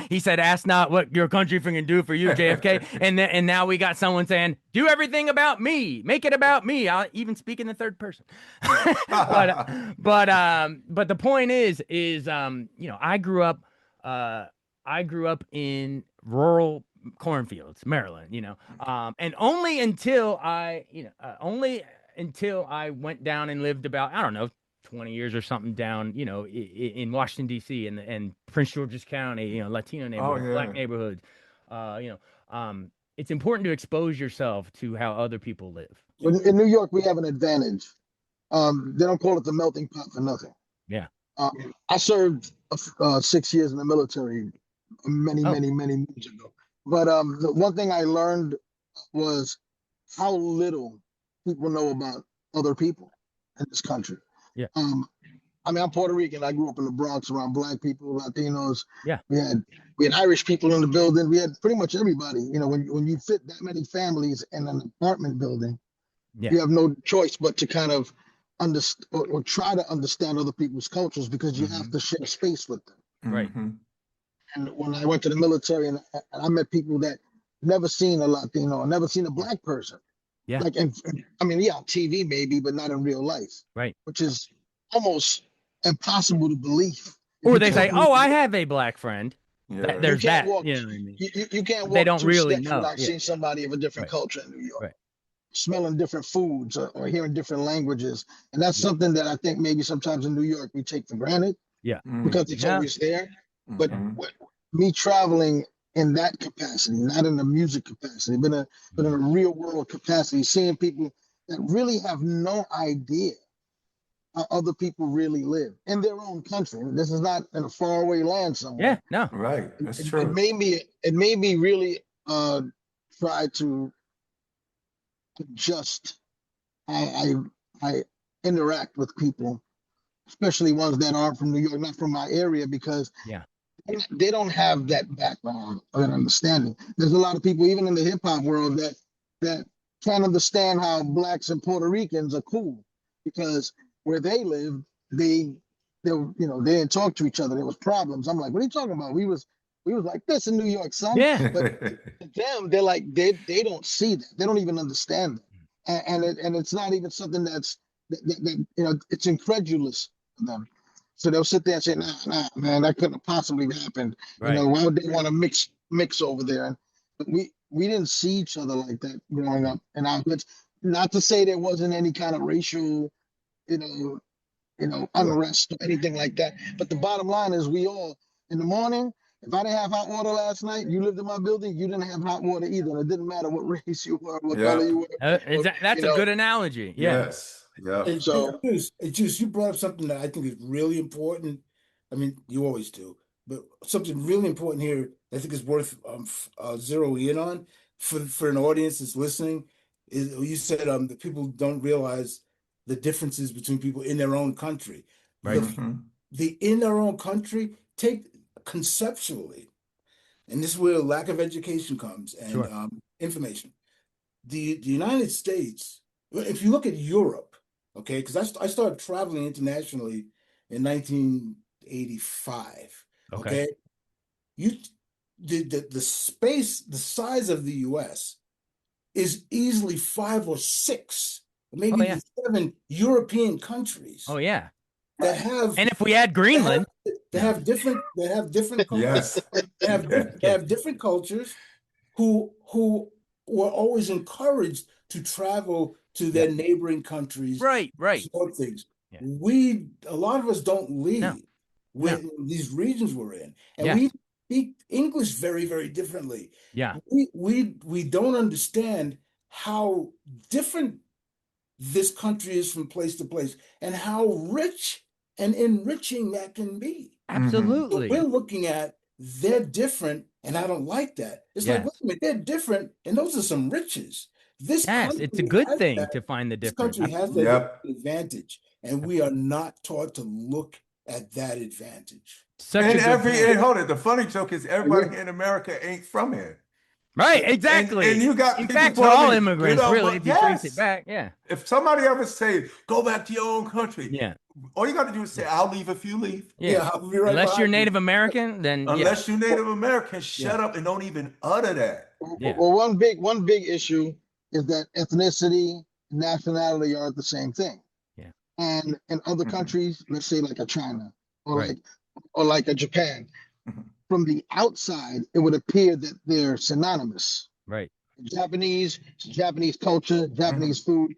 He said, ask not what your country can do for you, JFK. and now we got someone saying, do everything about me. Make it about me. I'll even speak in the third person. but the point is I grew up in rural cornfields, Maryland, and only until I went down and lived about, I don't know, 20 years or something down, in Washington, D.C. and Prince George's County, Latino neighborhoods, Black neighborhoods, it's important to expose yourself to how other people live. In New York, we have an advantage. They don't call it the melting pot for nothing. Yeah. I served 6 years in the military many moons ago. But the one thing I learned was how little people know about other people in this country. Yeah. I mean, I'm Puerto Rican. I grew up in the Bronx around Black people, Latinos. Yeah. We had Irish people in the building. We had pretty much everybody. You know, when you fit that many families in an apartment building, you have no choice but to kind of understand or try to understand other people's cultures, because you have to share space with them. Right. And when I went to the military, and I met people that never seen a Latino, or never seen a Black person. Yeah. Like, I mean, on TV maybe, but not in real life. Right. Which is almost impossible to believe. Or they say, "Oh, I have a Black friend." Yeah. There's that. Walk, you know what I mean? You can't walk They don't 2 really steps know. without seeing somebody of a different culture in New York. Right. Smelling different foods, or hearing different languages. And that's something that I think maybe sometimes in New York we take for granted. Yeah. Because it's always there. But me traveling in that capacity, not in the music capacity, but in a real world capacity, seeing people that really have no idea how other people really live in their own country. This is not in a faraway land somewhere. Yeah, no. Right. That's true. It made me really try to adjust how I interact with people, especially ones that aren't from New York, not from my area, because they don't have that background or that understanding. There's a lot of people, even in the hip hop world, that can't understand how Blacks and Puerto Ricans are cool, because where they live, they didn't talk to each other. There was problems. I'm like, what are you talking about? We was like this in New York, son. Yeah. But to them, they're like, they don't see that. They don't even understand that. And it's not even something that it's incredulous to them. So they'll sit there and say, nah, man, that couldn't have possibly happened. Right. Why would they want to mix over there? And we didn't see each other like that growing up in our hoods. Not to say there wasn't any kind of racial, unrest or anything like that. But the bottom line is, we all, in the morning, if I didn't have hot water last night, you lived in my building, you didn't have hot water either. And it didn't matter what race you were, what color you were. That's a good analogy. Yeah. Yes. Yeah. And so, Juice, you brought up something that I think is really important. I mean, you always do, but something really important here I think is worth zeroing in on for an audience that's listening. Is you said that people don't realize the differences between people in their own country. Right. The in their own country, take conceptually, and this is where lack of education comes, and information. The United States, if you look at Europe, okay, because I started traveling internationally in 1985. Okay, the space, the size of the U.S. is easily 5 or 6, maybe even 7 European countries. Oh yeah. That have, and if we add Greenland, they have different cultures. Yes. They have different cultures who were always encouraged to travel to their neighboring countries. Right. Sort things. Yeah. A lot of us don't leave when these regions we're in, and we speak English very, very differently. Yeah. We don't understand how different this country is from place to place, and how rich and enriching that can be. Absolutely. We're looking at, they're different, and I don't like that. It's like, wait a minute, they're different, and those are some riches. It's a good thing to find the difference. This country has that advantage, and we are not taught to look at that advantage. Hold it. The funny joke is, everybody in America ain't from here. Right, exactly. And you got, in fact, we're all immigrants, really, if you trace it back. Yeah. If somebody ever say, go back to your own country, all you got to do is say, I'll leave if you leave. Yeah. I'll be right Unless you're Native American, then unless you're Native American, shut up and don't even utter that. Yeah. Well, one big issue is that ethnicity, nationality are the same thing. Yeah. And in other countries, let's say like a China or like a Japan, from the outside, it would appear that they're synonymous. Right. Japanese culture, Japanese food.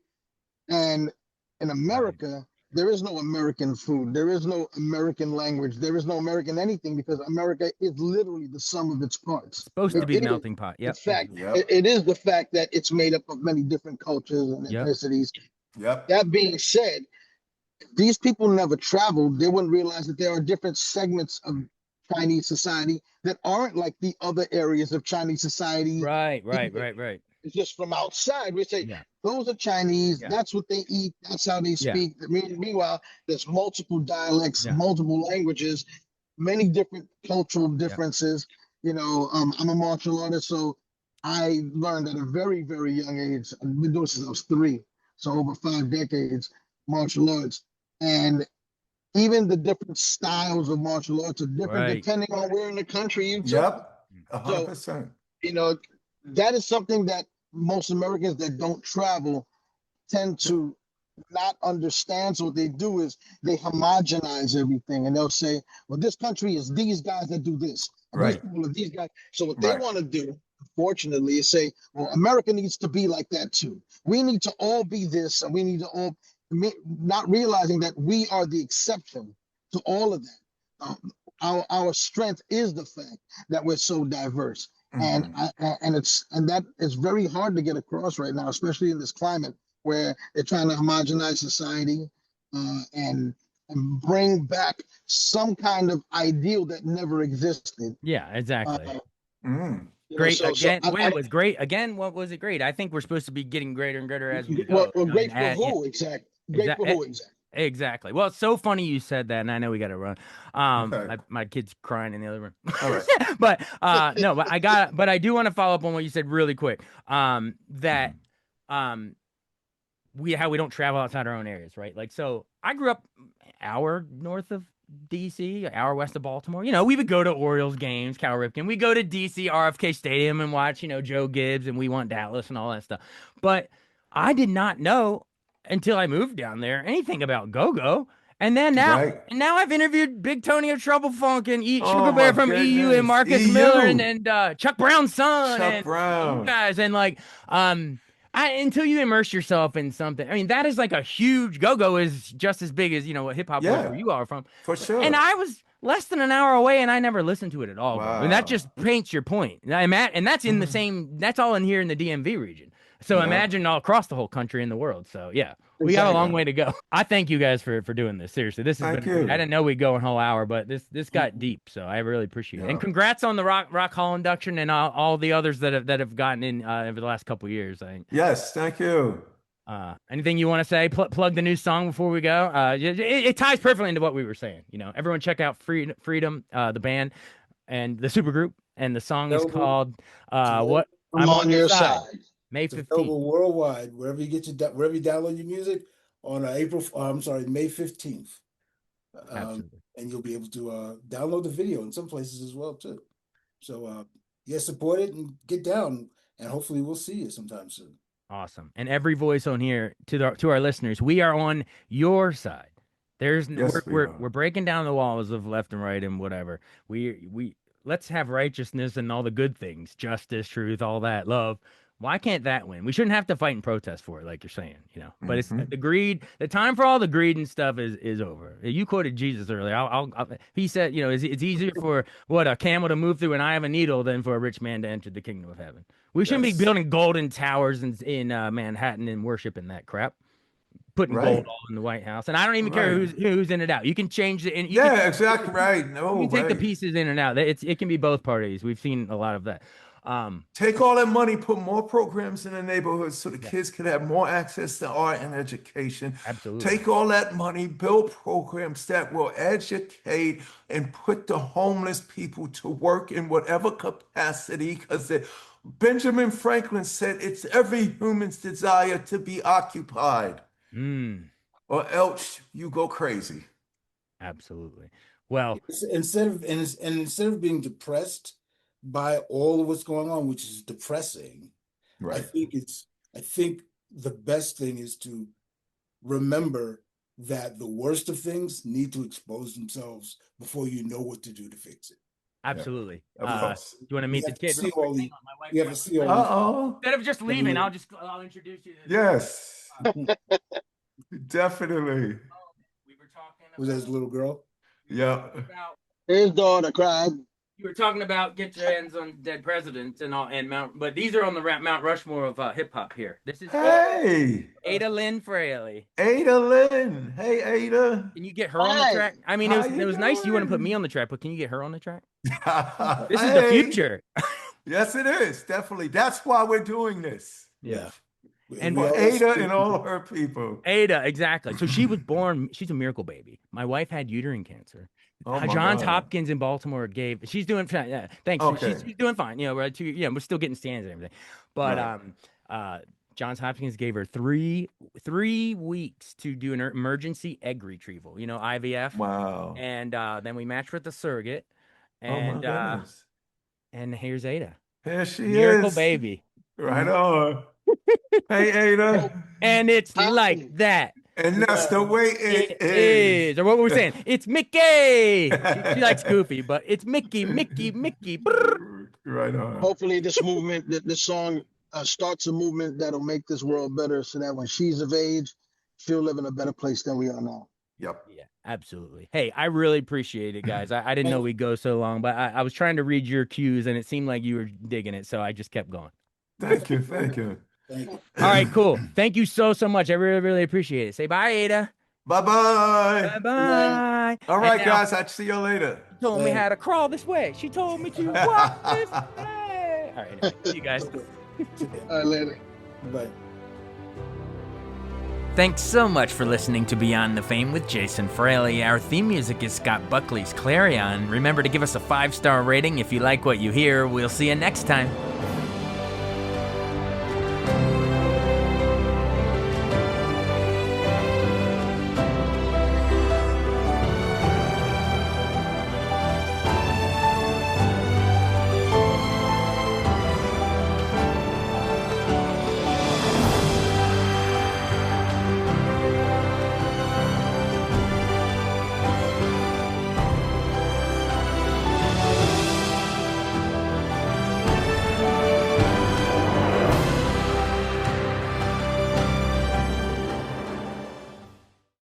And in America, there is no American food. There is no American language. There is no American anything, because America is literally the sum of its parts. It's supposed to be a melting pot. In fact, it is the fact that it's made up of many different cultures and ethnicities. That being said, if these people never traveled, they wouldn't realize that there are different segments of Chinese society that aren't like the other areas of Chinese society. Right. It's just from outside. We say, Yeah. those are Chinese. Yeah. That's what they eat. That's how they Yeah. speak. Meanwhile, there's multiple dialects, Yeah. multiple languages, many different cultural differences. You know, I'm a martial artist, so I learned at a very, very young age. I've been doing it since I was 3, so over 5 decades, martial arts. And even the different styles of martial arts are different depending on where in the country you took. Yep, 100%. So, you know, that is something that most Americans that don't travel tend to not understand. So what they do is they homogenize everything, and they'll say, well, this country is these guys that do this. And these people are these guys. So what they want to do, unfortunately, is say, well, America needs to be like that too. We need to all be this, and we need to all, not realizing that we are the exception to all of that. Our strength is the fact that we're so diverse. And that is very hard to get across right now, especially in this climate where they're trying to homogenize society and bring back some kind of ideal that never existed. Yeah, exactly. Great again. When it was great again, what was it great? I think we're supposed to be getting greater and greater as we go. Well, great for who exactly? Great for who exactly? Exactly. Well, it's so funny you said that, and I know we got to run. My kid's crying in the other room. All right. but no, but I do want to follow up on what you said really quick. That we don't travel outside our own areas, right? Like, so I grew up an hour north of DC, an hour west of Baltimore. You know, we would go to Orioles games, Cal Ripken. We go to DC RFK Stadium and watch, Joe Gibbs, and we want Dallas and all that stuff. But I did not know until I moved down there anything about go-go. And then now I've interviewed Big Tony of Trouble Funk and Sugar Bear from EU and Marcus Miller and Chuck Brown's son and you guys. And like, until you immerse yourself in something, I mean, that is like a huge go-go is just as big as, what hip hop was where you are from. For sure. And I was less than an hour away and I never listened to it at all. Wow. And that just paints your point. And that's in the same, that's all in here in the DMV region. So imagine all across the whole country and the world. So yeah, we got a long way to go. I thank you guys for doing this. Seriously, this has been. I didn't know we'd go a whole hour, but this got deep. So I really appreciate it. And congrats on the Rock Hall induction and all the others that have gotten in over the last couple of years. Yes, thank you. Anything you want to say? Plug the new song before we go. It ties perfectly into what we were saying. Everyone check out Freedom, the band, and the supergroup, and the song is called "What I'm on Your Side." May 15th. Worldwide, wherever you download your music on May 15th. And you'll be able to download the video in some places as well too. So support it and get down, and hopefully we'll see you sometime soon. Awesome. And every voice on here to our listeners, we are on your side. We're breaking down the walls of left and right and whatever. We let's have righteousness and all the good things, justice, truth, all that, love. Why can't that win? We shouldn't have to fight and protest for it, like you're saying, But it's the greed. The time for all the greed and stuff is over. You quoted Jesus earlier. He said, it's easier for a camel to move through an eye of a needle than for a rich man to enter the kingdom of heaven. We shouldn't be building golden towers in Manhattan and worshiping that crap. Putting gold all in the White House, and I don't even care who's in it out. You can change it. Exactly right. No, you can take the pieces in and out. It can be both parties. We've seen a lot of that. Take all that money, put more programs in the neighborhoods so the kids could have more access to art and education. Absolutely. Take all that money, build programs that will educate and put the homeless people to work in whatever capacity, because Benjamin Franklin said it's every human's desire to be occupied, or else you go crazy. Absolutely. Well, instead of being depressed by all of what's going on, which is depressing, I think the best thing is to remember that the worst of things need to expose themselves before you know what to do to fix it. Absolutely. Of course. Do you want to meet the kid? You have to see all Instead of just leaving, I'll introduce you. Yes. Definitely. We were talking. Was that his little girl? Yeah. His daughter cried. You were talking about get your hands on dead presidents and all, and but these are on the Mount Rushmore of hip hop here. This is Ada Lynn Fraley. Ada Lynn. Hey, Ada. Can you get her on the track? I mean, it was nice you want to put me on the track, but can you get her on the track? This is the future. Yes, it is. Definitely. That's why we're doing this. Yeah. And for Ada and all her people. Ada, exactly. So she was born, she's a miracle baby. My wife had uterine cancer. Johns Hopkins in Baltimore she's doing fine. Yeah, thanks. Okay. She's doing fine. You know, we're still getting scans and everything. But Johns Hopkins gave her three weeks to do an emergency egg retrieval, you know, IVF. Wow. And then we matched with the surrogate. And and here's Ada. Here she Miracle is. baby. Right on. Hey, Ada. And it's like that. And that's the way it is. Or what were we saying? It's Mickey. She likes Goofy, but it's Mickey. Right on. Hopefully this movement, this song starts a movement that'll make this world better so that when she's of age, she'll live in a better place than we are now. Yep. Yeah, absolutely. Hey, I really appreciate it, guys. I didn't know we'd go so long, but I was trying to read your cues and it seemed like you were digging it, so I just kept going. Thank you. Thank you. All right, cool. Thank you so much. I really, really appreciate it. Say bye, Ada. Bye-bye. Bye-bye. All right, guys. I'll see you later. She told me how to crawl this way. She told me to walk this way. All right, anyway, see you guys. All right, later. Bye. Thanks so much for listening to Beyond the Fame with Jason Fraley. Our theme music is Scott Buckley's Clarion. Remember to give us a 5-star rating if you like what you hear. We'll see you next time.